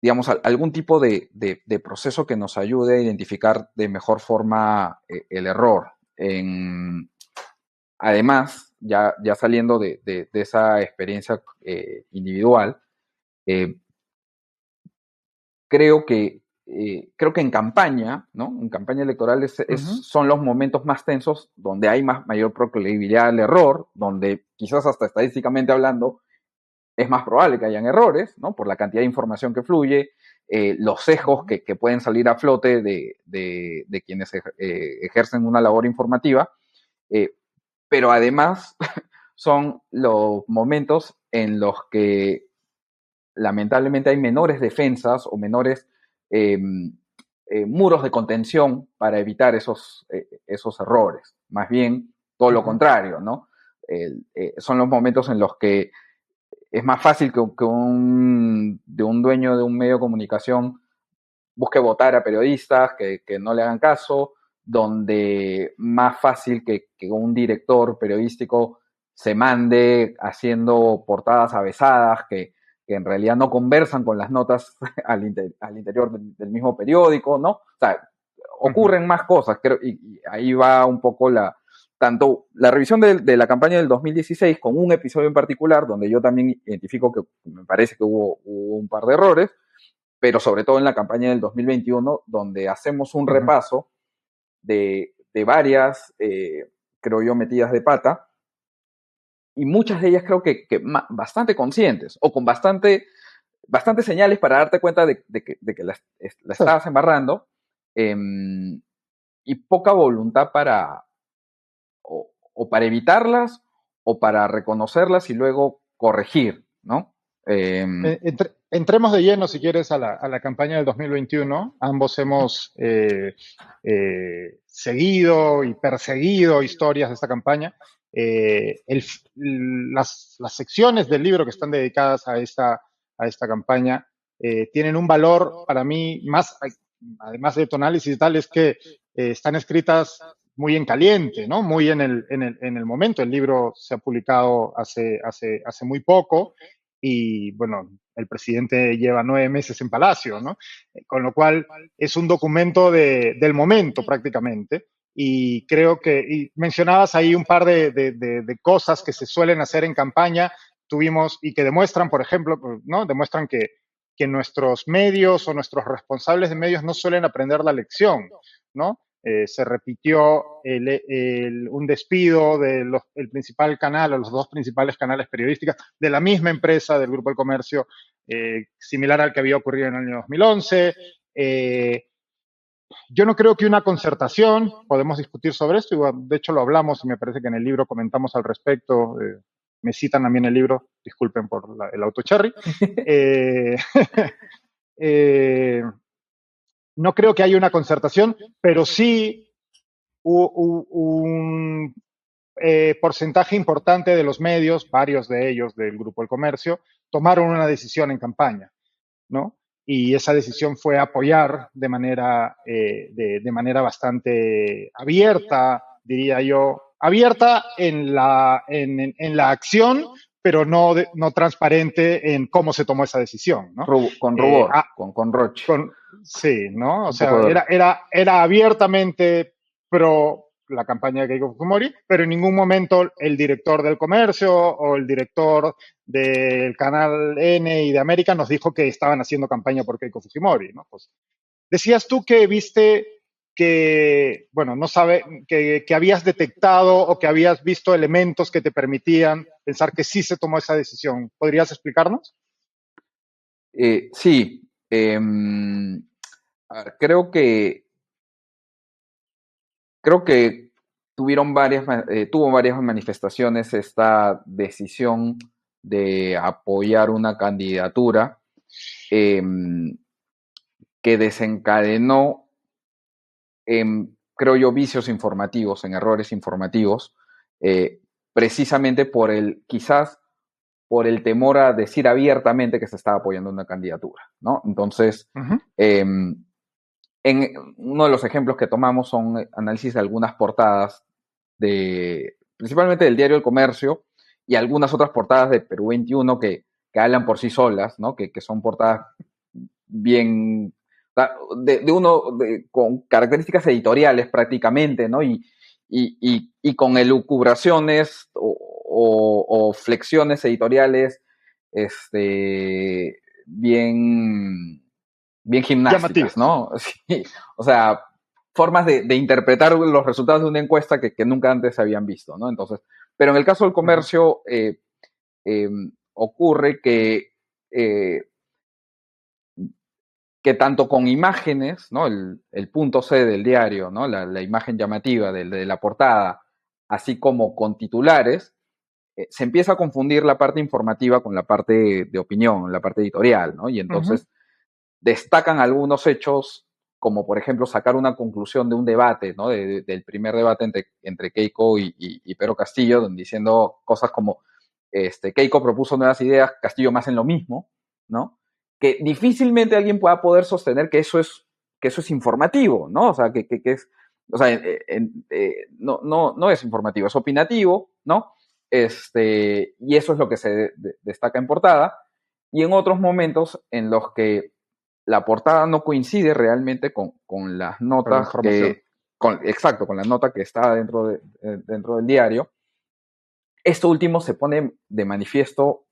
digamos, algún tipo de proceso que nos ayude a identificar de mejor forma el error. Además, ya saliendo de esa experiencia individual, eh, creo que en campaña, ¿no? En campaña electoral ujú, son los momentos más tensos donde hay mayor proclividad al error, donde quizás hasta estadísticamente hablando es más probable que hayan errores, ¿no? Por la cantidad de información que fluye, los sesgos ujú, que pueden salir a flote de quienes ejercen una labor informativa, eh, pero además son los momentos en los que lamentablemente hay menores defensas o menores eh, muros de contención para evitar esos errores. Más bien todo lo ujú, contrario, ¿no? Son los momentos en los que es más fácil de un dueño de un medio de comunicación busque votar a periodistas que no le hagan caso, donde más fácil que un director periodístico se mande haciendo portadas avesadas que en realidad no conversan con las notas al interior del mismo periódico, ¿no? O sea, ujú, ocurren más cosas, creo, y ahí va un poco tanto la revisión de la campaña del 2016 con un episodio en particular donde yo también identifico que me parece que hubo un par de errores, pero sobre todo en la campaña del 2021, donde hacemos un ujú. repaso de varias, creo yo, metidas de pata, y muchas de ellas creo que bastante conscientes, o con bastante señales para darte cuenta de que la Sí. estabas embarrando, eh, y poca voluntad o para evitarlas, o para reconocerlas y luego corregir, ¿no? Eh, Entremos de lleno, si quieres, a la campaña del 2021. Ambos hemos seguido y perseguido historias de esta campaña. Las secciones del libro que están dedicadas a esta campaña tienen un valor para mí más, además de tu análisis y tal, es que están escritas muy en caliente, ¿no? Muy en el momento. El libro se ha publicado hace muy poco y bueno, el presidente lleva 9 meses en Palacio, ¿no? Con lo cual es un documento del momento prácticamente. Y creo que, y mencionabas ahí un par de cosas que se suelen hacer en campaña, tuvimos y que demuestran, por ejemplo, ¿no? Demuestran que nuestros medios o nuestros responsables de medios no suelen aprender la lección, ¿no? Se repitió un despido del principal canal o los dos principales canales periodísticos de la misma empresa del Grupo del Comercio, similar al que había ocurrido en el año 2011. Yo no creo que una concertación, podemos discutir sobre esto, igual, de hecho lo hablamos y me parece que en el libro comentamos al respecto, me citan también el libro, disculpen por el auto cherry. Eh, eh, no creo que haya una concertación, pero sí un porcentaje importante de los medios, varios de ellos del Grupo El Comercio, tomaron una decisión en campaña, ¿no? Y esa decisión fue apoyar de manera bastante abierta, diría yo, abierta en la acción, pero no transparente en cómo se tomó esa decisión, ¿no? con Eh, rubor, ah, con roche, sí, ¿no? O un poco sea, de... era abiertamente pro la campaña de Keiko Fujimori, pero en ningún momento el director del comercio o el director del canal N y de América nos dijo que estaban haciendo campaña por Keiko Fujimori, ¿no? Pues decías tú que viste que, bueno, no sabe, que habías detectado o que habías visto elementos que te permitían pensar que sí se tomó esa decisión. ¿Podrías explicarnos? Sí, a ver, creo que tuvo varias manifestaciones esta decisión de apoyar una candidatura que desencadenó en, creo yo, vicios informativos, en errores informativos, precisamente quizás por el temor a decir abiertamente que se estaba apoyando una candidatura, ¿no? Entonces, uno de los ejemplos que tomamos son análisis de algunas portadas principalmente del diario El Comercio y algunas otras portadas de Perú 21 que hablan por sí solas, ¿no? Que son portadas bien con características editoriales prácticamente, ¿no? Y con elucubraciones o flexiones editoriales bien, bien gimnásticas, Llamativas. ¿no? Sí, o sea, formas de interpretar los resultados de una encuesta que nunca antes se habían visto, ¿no? Entonces, pero en el caso del comercio ocurre que tanto con imágenes, ¿no? El punto C del diario, ¿no? La imagen llamativa de la portada, así como con titulares, se empieza a confundir la parte informativa con la parte de opinión, la parte editorial, ¿no? Y entonces destacan algunos hechos, como por ejemplo sacar una conclusión de un debate, ¿no? Del primer debate entre Keiko y Pedro Castillo, diciendo cosas como, Keiko propuso nuevas ideas, Castillo más en lo mismo, ¿no? Que difícilmente alguien pueda poder sostener que eso es informativo, ¿no? O sea, que es, o sea, no es informativo, es opinativo, ¿no? Y eso es lo que se destaca en portada. Y en otros momentos en los que la portada no coincide realmente con las Con la notas información. exacto, con la nota que está dentro del diario. Esto último se pone de manifiesto,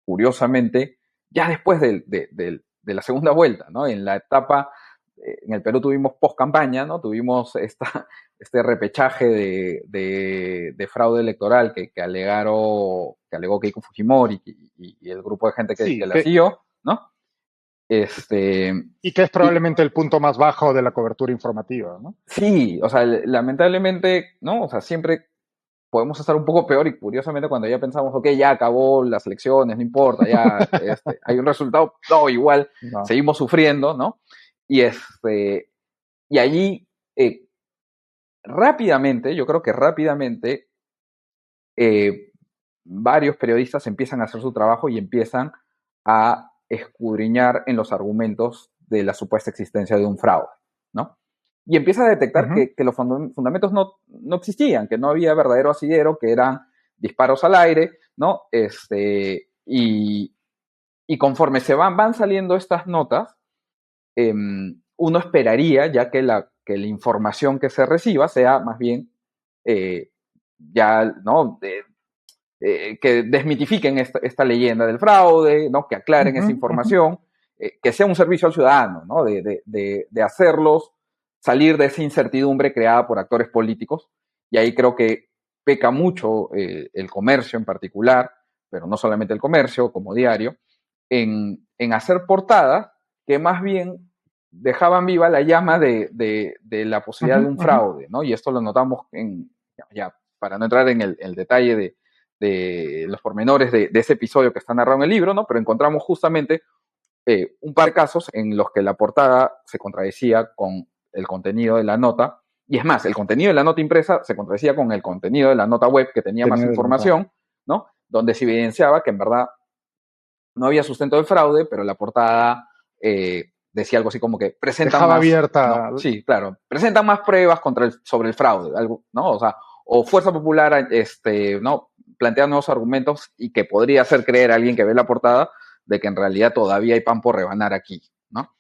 curiosamente, ya después de la segunda vuelta, ¿no? En la etapa, en el Perú tuvimos post-campaña, ¿no? Tuvimos este repechaje de fraude electoral que alegó Keiko Fujimori y el grupo de gente que Sí, la siguió, ¿no? y que es Y probablemente el punto más bajo de la cobertura informativa, ¿no? sí, o sea, lamentablemente, ¿no? O sea, siempre podemos estar un poco peor y curiosamente cuando ya pensamos, ok, ya acabó las elecciones, no importa, ya hay un resultado, no, igual No. seguimos sufriendo, ¿no? Y, y allí rápidamente, yo creo que rápidamente, eh, varios periodistas empiezan a hacer su trabajo y empiezan a escudriñar en los argumentos de la supuesta existencia de un fraude, ¿no? Y empieza a detectar que los fundamentos no existían, que no había verdadero asidero, que eran disparos al aire, ¿no? Y conforme van saliendo estas notas, uno esperaría ya que la información que se reciba sea más bien ya, ¿no? Que desmitifiquen esta leyenda del fraude, ¿no? Que aclaren esa información, que sea un servicio al ciudadano, ¿no? De hacerlos salir de esa incertidumbre creada por actores políticos. Y ahí creo que peca mucho el comercio en particular, pero no solamente el comercio, como diario, en hacer portadas que más bien dejaban viva la llama de la posibilidad de un fraude, ¿no? Y esto lo notamos ya para no entrar en el detalle de los pormenores de ese episodio que está narrado en el libro, ¿no? Pero encontramos justamente un par de casos en los que la portada se contradecía con el contenido de la nota, y es más, el contenido de la nota impresa se contradecía con el contenido de la nota web que tenía más Tenía de la nota. información, ¿no? Donde se evidenciaba que en verdad no había sustento del fraude, pero la portada decía algo así como que presentan Dejaba más, no, abierta. sí, claro, presentan más pruebas sobre el fraude, algo, ¿no? O sea, o Fuerza Popular, ¿no? Plantea nuevos argumentos y que podría hacer creer a alguien que ve la portada de que en realidad todavía hay pan por rebanar aquí, ¿no?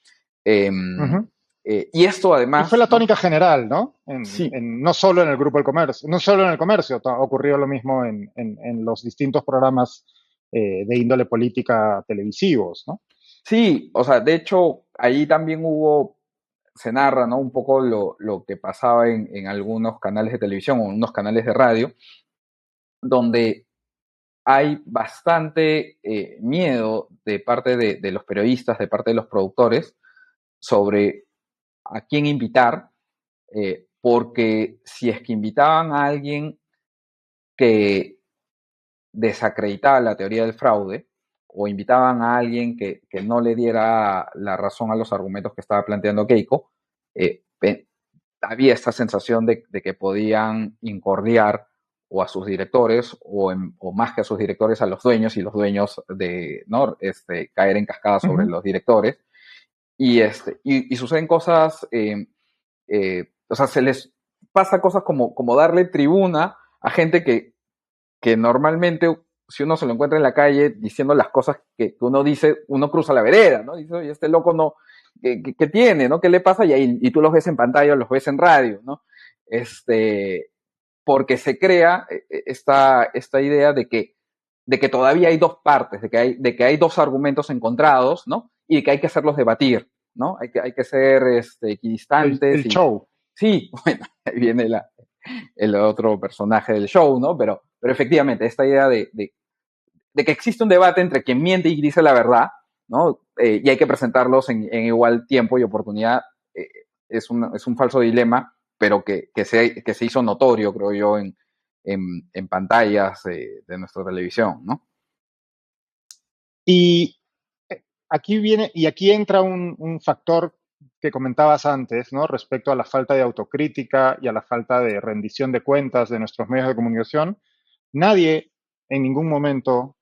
Y esto Y fue además, la ¿no? tónica general, ¿no? Sí, No solo en el grupo del comercio, no solo en el comercio, ocurrió lo mismo en los distintos programas de índole política televisivos, ¿no? sí, o sea, de hecho, ahí también se narra, ¿no? Un poco lo que pasaba en algunos canales de televisión o en unos canales de radio, donde hay bastante miedo de parte de los periodistas, de parte de los productores, sobre a quién invitar, porque si es que invitaban a alguien que desacreditaba la teoría del fraude o invitaban a alguien que no le diera la razón a los argumentos que estaba planteando Keiko, había esta sensación de que podían incordiar o a sus directores o más que a sus directores a los dueños y los dueños de, ¿no? Caer en cascada sobre los directores. Y suceden cosas, o sea, se les pasa cosas como darle tribuna a gente que normalmente, si uno se lo encuentra en la calle diciendo las cosas que uno dice, uno cruza la vereda, ¿no? Dice, oye, este loco no, ¿qué tiene, no? ¿Qué le pasa? Y tú los ves en pantalla o los ves en radio, ¿no? Porque se crea esta idea de que todavía hay dos partes, de que hay dos argumentos encontrados, ¿no? Y que hay que hacerlos debatir, ¿no? Hay que ser equidistantes. El show. Sí, bueno, ahí viene el otro personaje del show, ¿no? Pero efectivamente, esta idea de que existe un debate entre quien miente y dice la verdad, ¿no? Y hay que presentarlos en igual tiempo y oportunidad, es un falso dilema, pero que se hizo notorio, creo yo, en pantallas de nuestra televisión, ¿no? Y aquí entra un factor que comentabas antes, ¿no? Respecto a la falta de autocrítica y a la falta de rendición de cuentas de nuestros medios de comunicación. Nadie en ningún momento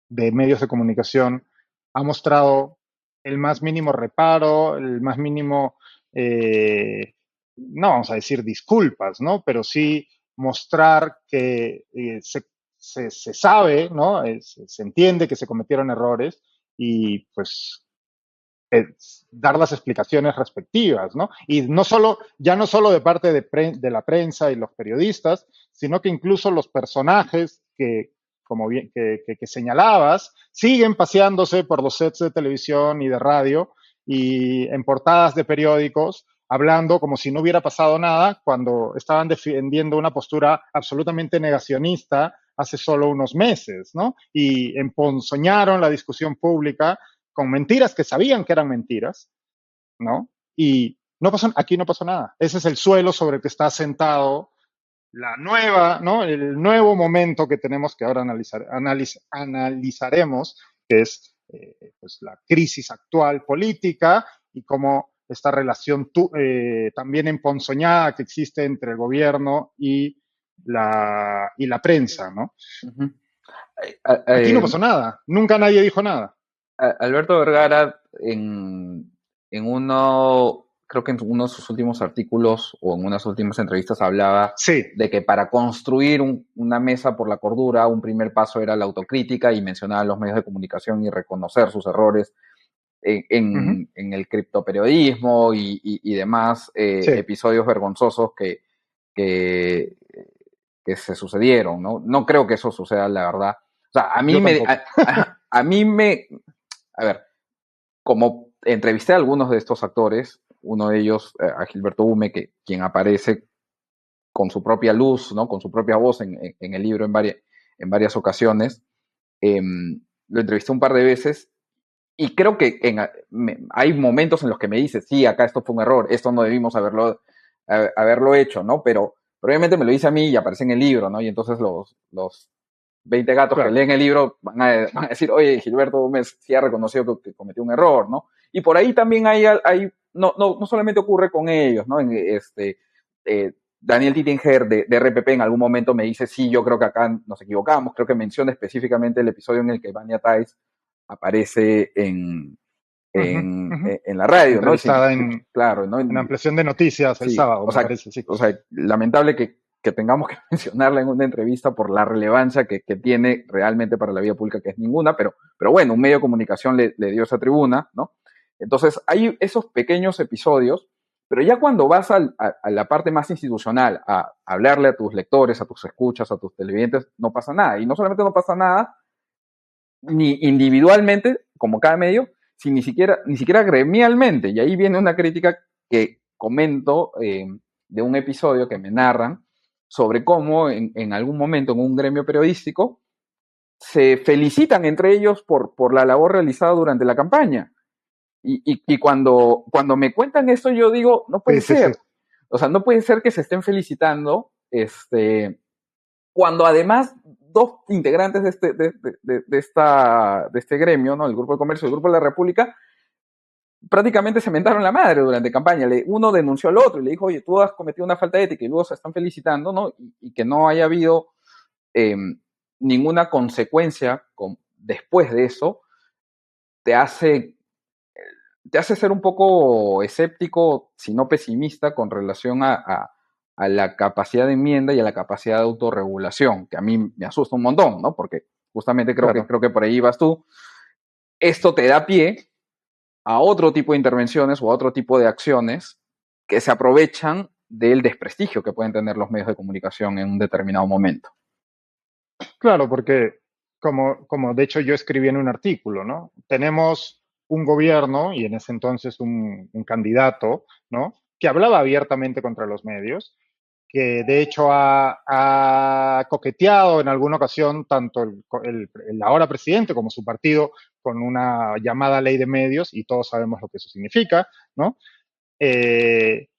de medios de comunicación ha mostrado el más mínimo reparo, el más mínimo, no vamos a decir disculpas, ¿no? Pero sí mostrar que se sabe, ¿no? Se entiende que se cometieron errores y pues dar las explicaciones respectivas, ¿no? Y ya no solo de parte de la prensa y los periodistas, sino que incluso los personajes como bien, que señalabas, siguen paseándose por los sets de televisión y de radio y en portadas de periódicos, hablando como si no hubiera pasado nada, cuando estaban defendiendo una postura absolutamente negacionista hace solo unos meses, ¿no? Y emponzoñaron la discusión pública con mentiras que sabían que eran mentiras, ¿no? Y aquí no pasó nada. Ese es el suelo sobre el que está sentado ¿no? El nuevo momento que tenemos que ahora analizaremos, que es pues la crisis actual política y cómo esta relación también emponzoñada que existe entre el gobierno y la prensa, ¿no? Uh-huh. Aquí no pasó nada, nunca nadie dijo nada. Alberto Vergara, creo que en uno de sus últimos artículos o en unas últimas entrevistas hablaba de que para construir una mesa por la cordura, un primer paso era la autocrítica y mencionaba los medios de comunicación y reconocer sus errores en el criptoperiodismo y demás episodios vergonzosos que se sucedieron, ¿no? No creo que eso suceda, la verdad. O sea, a mí a ver, como entrevisté a algunos de estos actores, uno de ellos, a Gilberto Hume, quien aparece con su propia luz, ¿no? Con su propia voz en el libro en varias ocasiones, lo entrevisté un par de veces y creo que hay momentos en los que me dice, sí, acá esto fue un error, esto no debimos haberlo hecho, ¿no? Pero obviamente me lo dice a mí y aparece en el libro, ¿no? Y entonces los 20 gatos que leen el libro van a decir, oye, Gilberto Gómez sí ha reconocido que cometió un error, ¿no? Y por ahí también no solamente ocurre con ellos, ¿no? Daniel Tittinger de RPP en algún momento me dice, sí, yo creo que acá nos equivocamos, creo que menciona específicamente el episodio en el que Vania Tais aparece en la radio, ¿no? Claro, ¿no? En ampliación de noticias el sábado, me parece, sí. O sea, lamentable que tengamos que mencionarla en una entrevista por la relevancia que tiene realmente para la vida pública, que es ninguna, pero bueno, un medio de comunicación le dio esa tribuna, ¿no? Entonces, hay esos pequeños episodios, pero ya cuando vas a la parte más institucional, a hablarle a tus lectores, a tus escuchas, a tus televidentes, no pasa nada. Y no solamente no pasa nada, ni individualmente, como cada medio, ni siquiera gremialmente. Y ahí viene una crítica que comento de un episodio que me narran sobre cómo en algún momento en un gremio periodístico se felicitan entre ellos por la labor realizada durante la campaña. Y cuando me cuentan esto, yo digo, no puede ser. Sí. O sea, no puede ser que se estén felicitando, cuando además dos integrantes de este gremio, ¿no? El Grupo de Comercio y el Grupo de la República, prácticamente se mentaron la madre durante campaña. Uno denunció al otro y le dijo, oye, tú has cometido una falta de ética, y luego se están felicitando, ¿no? Y que no haya habido eh, ninguna consecuencia después de eso, te hace ser un poco escéptico, si no pesimista, con relación a la capacidad de enmienda y a la capacidad de autorregulación, que a mí me asusta un montón, ¿no? Porque justamente Claro. creo que por ahí vas tú. Esto te da pie a otro tipo de intervenciones o a otro tipo de acciones que se aprovechan del desprestigio que pueden tener los medios de comunicación en un determinado momento. Claro, porque como de hecho yo escribí en un artículo, ¿no? Tenemos un gobierno y en ese entonces un candidato, ¿no? Que hablaba abiertamente contra los medios, que de hecho ha coqueteado en alguna ocasión tanto el ahora presidente como su partido con una llamada ley de medios y todos sabemos lo que eso significa, ¿no? Eh,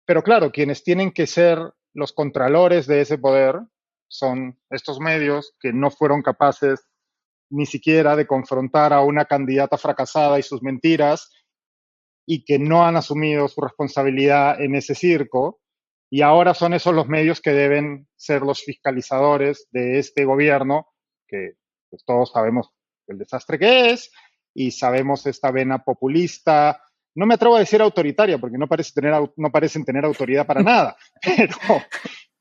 pero claro, quienes tienen que ser los contralores de ese poder son estos medios que no fueron capaces ni siquiera de confrontar a una candidata fracasada y sus mentiras y que no han asumido su responsabilidad en ese circo. Y ahora son esos los medios que deben ser los fiscalizadores de este gobierno, que pues, todos sabemos el desastre que es y sabemos esta vena populista. No me atrevo a decir autoritaria porque no parecen tener autoridad para nada,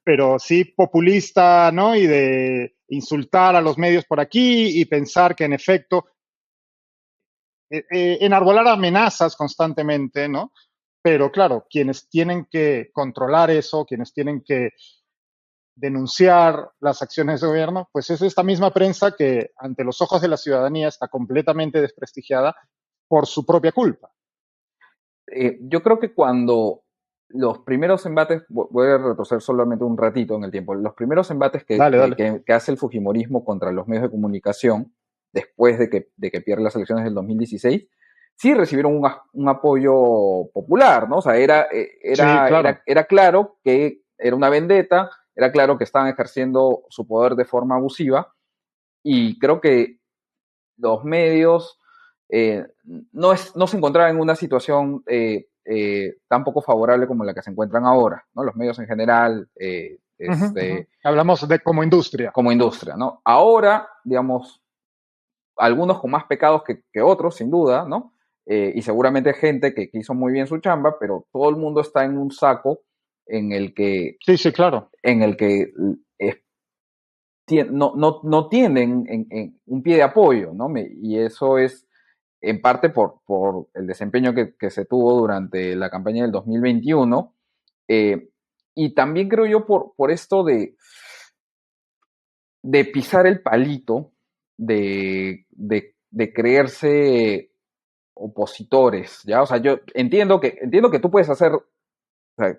pero sí populista, ¿no? Y de insultar a los medios por aquí y pensar que en efecto enarbolar amenazas constantemente, ¿no? Pero claro, quienes tienen que controlar eso, quienes tienen que denunciar las acciones de gobierno, pues es esta misma prensa que ante los ojos de la ciudadanía está completamente desprestigiada por su propia culpa. Yo creo que cuando los primeros embates, voy a retroceder solamente un ratito en el tiempo, los primeros embates Dale, dale. que hace el Fujimorismo contra los medios de comunicación, después de que pierde las elecciones del 2016, sí recibieron un apoyo popular, ¿no? O sea, Sí, claro. era claro que era una vendetta, era claro que estaban ejerciendo su poder de forma abusiva, y creo que los medios no se encontraban en una situación tan poco favorable como la que se encuentran ahora, ¿no? Los medios en general, Uh -huh, uh -huh. Hablamos de como industria. como industria, ¿no? Ahora, digamos, algunos con más pecados que otros, sin duda, ¿no? Y seguramente gente que hizo muy bien su chamba, pero todo el mundo está en un saco en el que, Sí, sí, claro. en el que no tienen un pie de apoyo, ¿no? Y eso es en parte por el desempeño que se tuvo durante la campaña del 2021, eh, y también creo yo por esto de pisar el palito, de creerse opositores, ¿ya? O sea, yo entiendo que tú puedes hacer, o sea,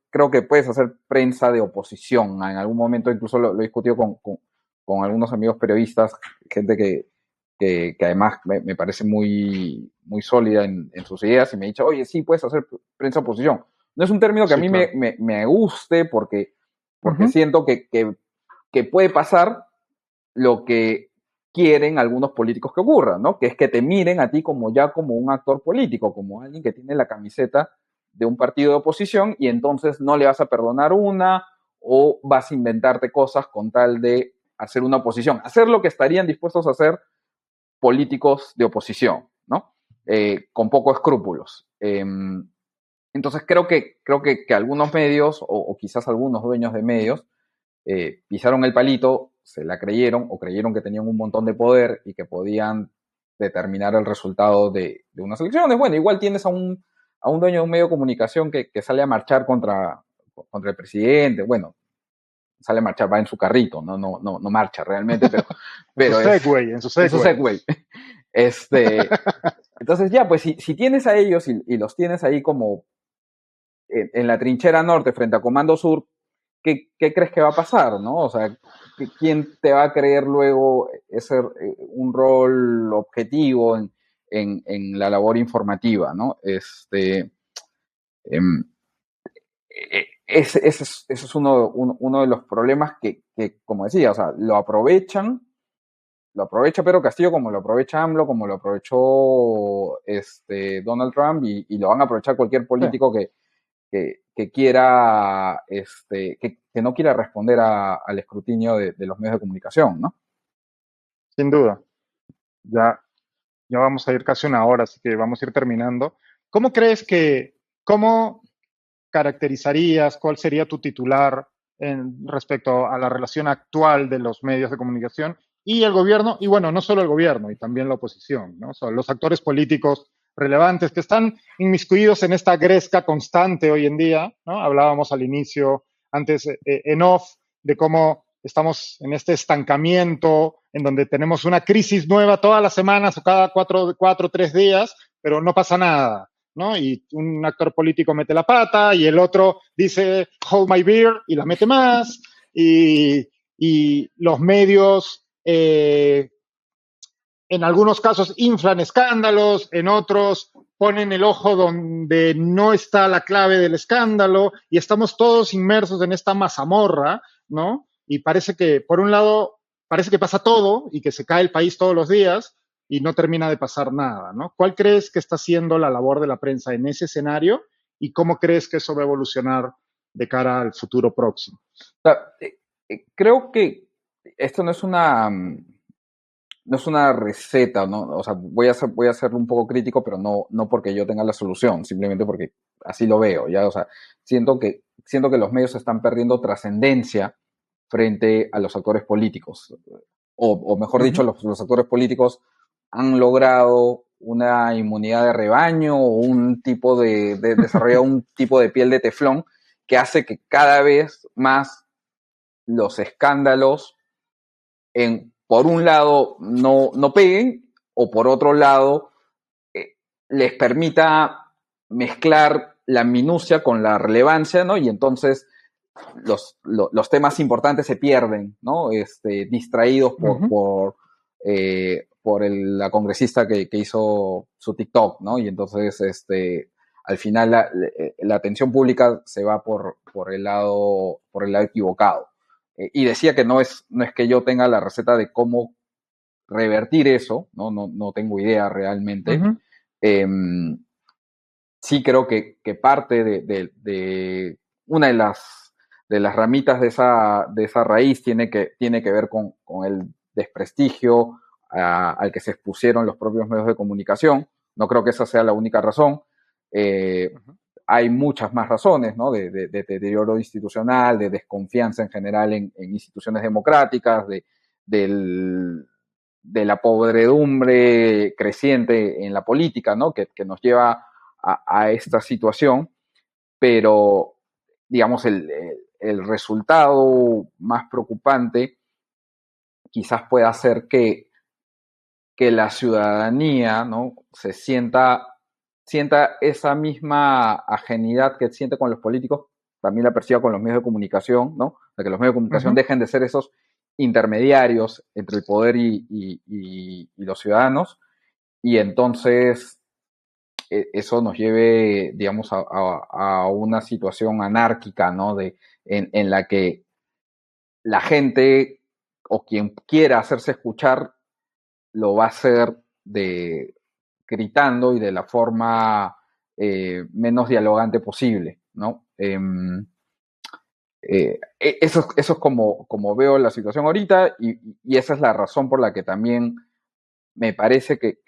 creo que puedes hacer prensa de oposición. En algún momento incluso lo he discutido con algunos amigos periodistas, gente que además me parece muy sólida en sus ideas, y me ha dicho, oye, sí, puedes hacer prensa oposición. No es un término que a Sí, mí claro. me guste Uh porque -huh. siento que puede pasar lo que quieren algunos políticos que ocurra, ¿no? Que es que te miren a ti como un actor político, como alguien que tiene la camiseta de un partido de oposición, y entonces no le vas a perdonar una, o vas a inventarte cosas con tal de hacer una oposición, hacer lo que estarían dispuestos a hacer políticos de oposición, ¿no? Con pocos escrúpulos. Entonces creo que algunos medios, o quizás algunos dueños de medios, pisaron el palito, se la creyeron, o creyeron que tenían un montón de poder y que podían determinar el resultado de unas elecciones. Bueno, igual tienes a un dueño de un medio de comunicación que sale a marchar contra el presidente. Bueno, sale a marchar, va en su carrito, no marcha realmente, En su pero es Segway, en su en su Segway. Segway. Entonces ya, pues si tienes a ellos y los tienes ahí como en la trinchera norte frente a Comando Sur, ¿qué crees que va a pasar, no? O sea, ¿quién te va a creer luego ese un rol objetivo en la labor informativa, no? Eh, ese es uno de los problemas que, como decía, o sea, lo aprovecha Pedro Castillo como lo aprovecha AMLO, como lo aprovechó Donald Trump y lo van a aprovechar cualquier Sí, político que quiera, que no quiera responder al escrutinio de los medios de comunicación, ¿no? sin duda. Ya, ya vamos a ir casi una hora, así que vamos a ir terminando. ¿Cómo crees cómo caracterizarías, cuál sería tu titular respecto a la relación actual de los medios de comunicación y el gobierno? Y bueno, no solo el gobierno, y también la oposición, ¿no? O sea, los actores políticos relevantes que están inmiscuidos en esta gresca constante hoy en día, ¿no? Hablábamos al inicio, antes en off, de cómo estamos en este estancamiento, en donde tenemos una crisis nueva todas las semanas o cada cuatro, 3 días, pero no pasa nada, ¿no? Y un actor político mete la pata y el otro dice, hold my beer, y la mete más, y los medios, en algunos casos, inflan escándalos, en otros ponen el ojo donde no está la clave del escándalo, y estamos todos inmersos en esta mazamorra, ¿no? Y parece que, por un lado, parece que pasa todo y que se cae el país todos los días y no termina de pasar nada, ¿no? ¿Cuál crees que está siendo la labor de la prensa en ese escenario y cómo crees que eso va a evolucionar de cara al futuro próximo? O sea, creo que esto no es una receta, ¿no? O sea, voy a ser un poco crítico, pero no porque yo tenga la solución, simplemente porque así lo veo, ¿ya? O sea, siento que los medios están perdiendo trascendencia frente a los actores políticos. O mejor Uh dicho, -huh. los actores políticos han logrado una inmunidad de rebaño o un tipo desarrollar un tipo de piel de teflón que hace que cada vez más los escándalos por un lado no peguen o por otro lado les permita mezclar la minucia con la relevancia, ¿no? Y entonces los temas importantes se pierden, ¿no? Distraídos Uh -huh. por la congresista que hizo su TikTok, ¿no? Y entonces, al final la atención pública se va por el lado equivocado. Y decía que no es que yo tenga la receta de cómo revertir eso, no tengo idea Uh realmente. -huh. Eh, sí creo que parte de una de las ramitas de esa raíz tiene que ver con el desprestigio al que se expusieron los propios medios de comunicación. No creo que esa sea la única razón. Uh Eh, -huh. hay muchas más razones, ¿no? De deterioro institucional, de desconfianza en general en instituciones democráticas, del, de la podredumbre creciente en la política, ¿no? Que nos lleva a esta situación, pero digamos el resultado más preocupante quizás pueda ser que la ciudadanía, ¿no? Sienta esa misma ajenidad que siente con los políticos, también la perciba con los medios de comunicación, ¿no? De que los medios de Uh comunicación -huh. dejen de ser esos intermediarios entre el poder y los ciudadanos, y entonces eso nos lleve, digamos, a una situación anárquica, ¿no? En la que la gente o quien quiera hacerse escuchar lo va a hacer gritando y de la forma menos dialogante posible, ¿no? Eso es como veo la situación ahorita y esa es la razón por la que también me parece que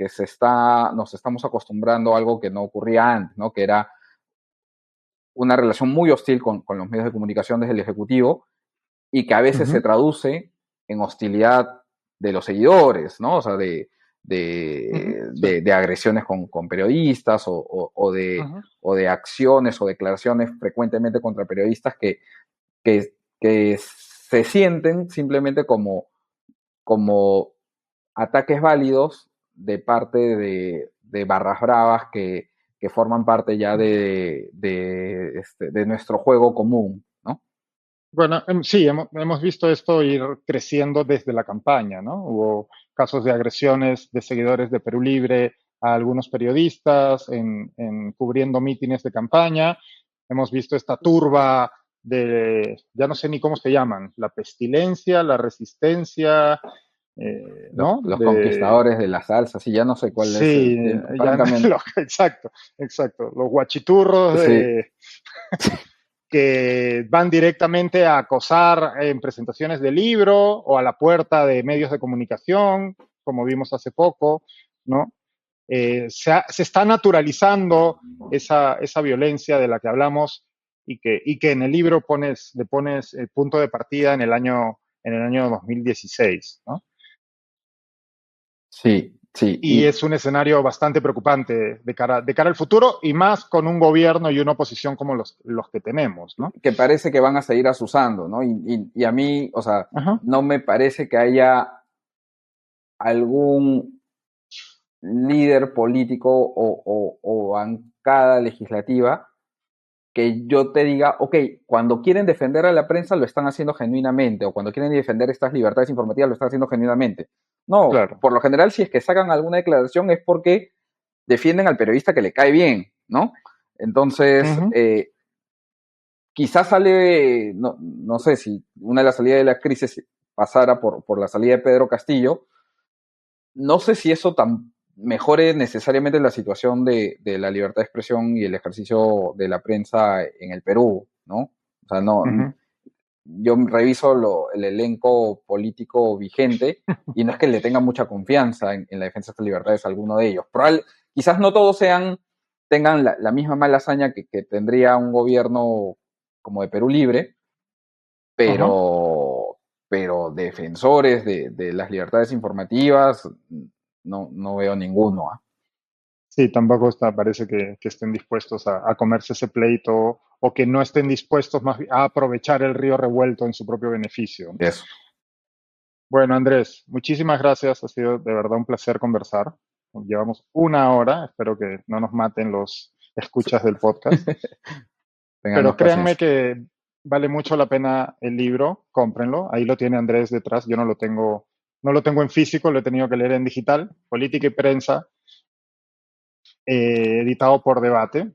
nos estamos acostumbrando a algo que no ocurría antes, ¿no? Que era una relación muy hostil con los medios de comunicación desde el Ejecutivo y que a Uh veces se -huh. traduce en hostilidad de los seguidores, ¿no? O sea, Uh -huh. Sí. de agresiones con periodistas Uh -huh. o de acciones o declaraciones frecuentemente contra periodistas que se sienten simplemente como ataques válidos de parte de barras bravas que forman parte ya de nuestro juego común, ¿no? Bueno, sí, hemos visto esto ir creciendo desde la campaña, ¿no? Hubo casos de agresiones de seguidores de Perú Libre a algunos periodistas cubriendo mítines de campaña. hemos visto esta turba de, ya no sé ni cómo se llaman, la pestilencia, la resistencia, ¿no? Los conquistadores de la salsa, sí, ya no sé cuál es Sí, ya, francamente. exacto, exacto. Los guachiturros Sí, que van directamente a acosar en presentaciones de libro o a la puerta de medios de comunicación, como vimos hace poco, ¿no? Se está naturalizando esa violencia de la que hablamos y que en el libro le pones el punto de partida en el año 2016, ¿no? sí, sí. Y es un escenario bastante preocupante de cara al futuro y más con un gobierno y una oposición como los que tenemos, ¿no? Que parece que van a seguir asusando, ¿no? Y a mí, o sea, Ajá. no me parece que haya algún líder político o bancada legislativa que yo te diga, ok, cuando quieren defender a la prensa lo están haciendo genuinamente, o cuando quieren defender estas libertades informativas lo están haciendo genuinamente. No, Claro. por lo general, si es que sacan alguna declaración es porque defienden al periodista que le cae bien, ¿no? Entonces, Ujú. quizás sale, no sé si una de las salidas de la crisis pasara por la salida de Pedro Castillo, no sé si eso mejore necesariamente la situación de la libertad de expresión y el ejercicio de la prensa en el Perú, ¿no? O sea, no, Ujú. yo reviso el elenco político vigente y no es que le tenga mucha confianza en la defensa de estas libertades a alguno de ellos. Quizás no todos tengan la misma mala hazaña que tendría un gobierno como de Perú Libre, Ajá. pero defensores de las libertades informativas no veo ninguno. ¿Ah? Sí, tampoco parece que estén dispuestos a comerse ese pleito o que no estén dispuestos más a aprovechar el río revuelto en su propio beneficio. Eso. Bueno, Andrés, muchísimas gracias. Ha sido de verdad un placer conversar. Llevamos una hora. Espero que no nos maten los escuchas del podcast. Pero Téngannos créanme paciencia. que vale mucho la pena el libro. Cómprenlo. Ahí lo tiene Andrés detrás. Yo no lo tengo en físico, lo he tenido que leer en digital. Política y prensa, editado por Debate.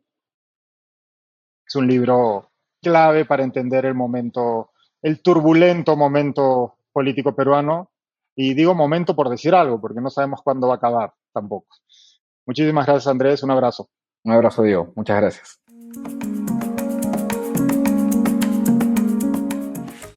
Es un libro clave para entender el momento, el turbulento momento político peruano. Y digo momento por decir algo, porque no sabemos cuándo va a acabar tampoco. Muchísimas gracias, Andrés. Un abrazo. Un abrazo, Diego. Muchas gracias.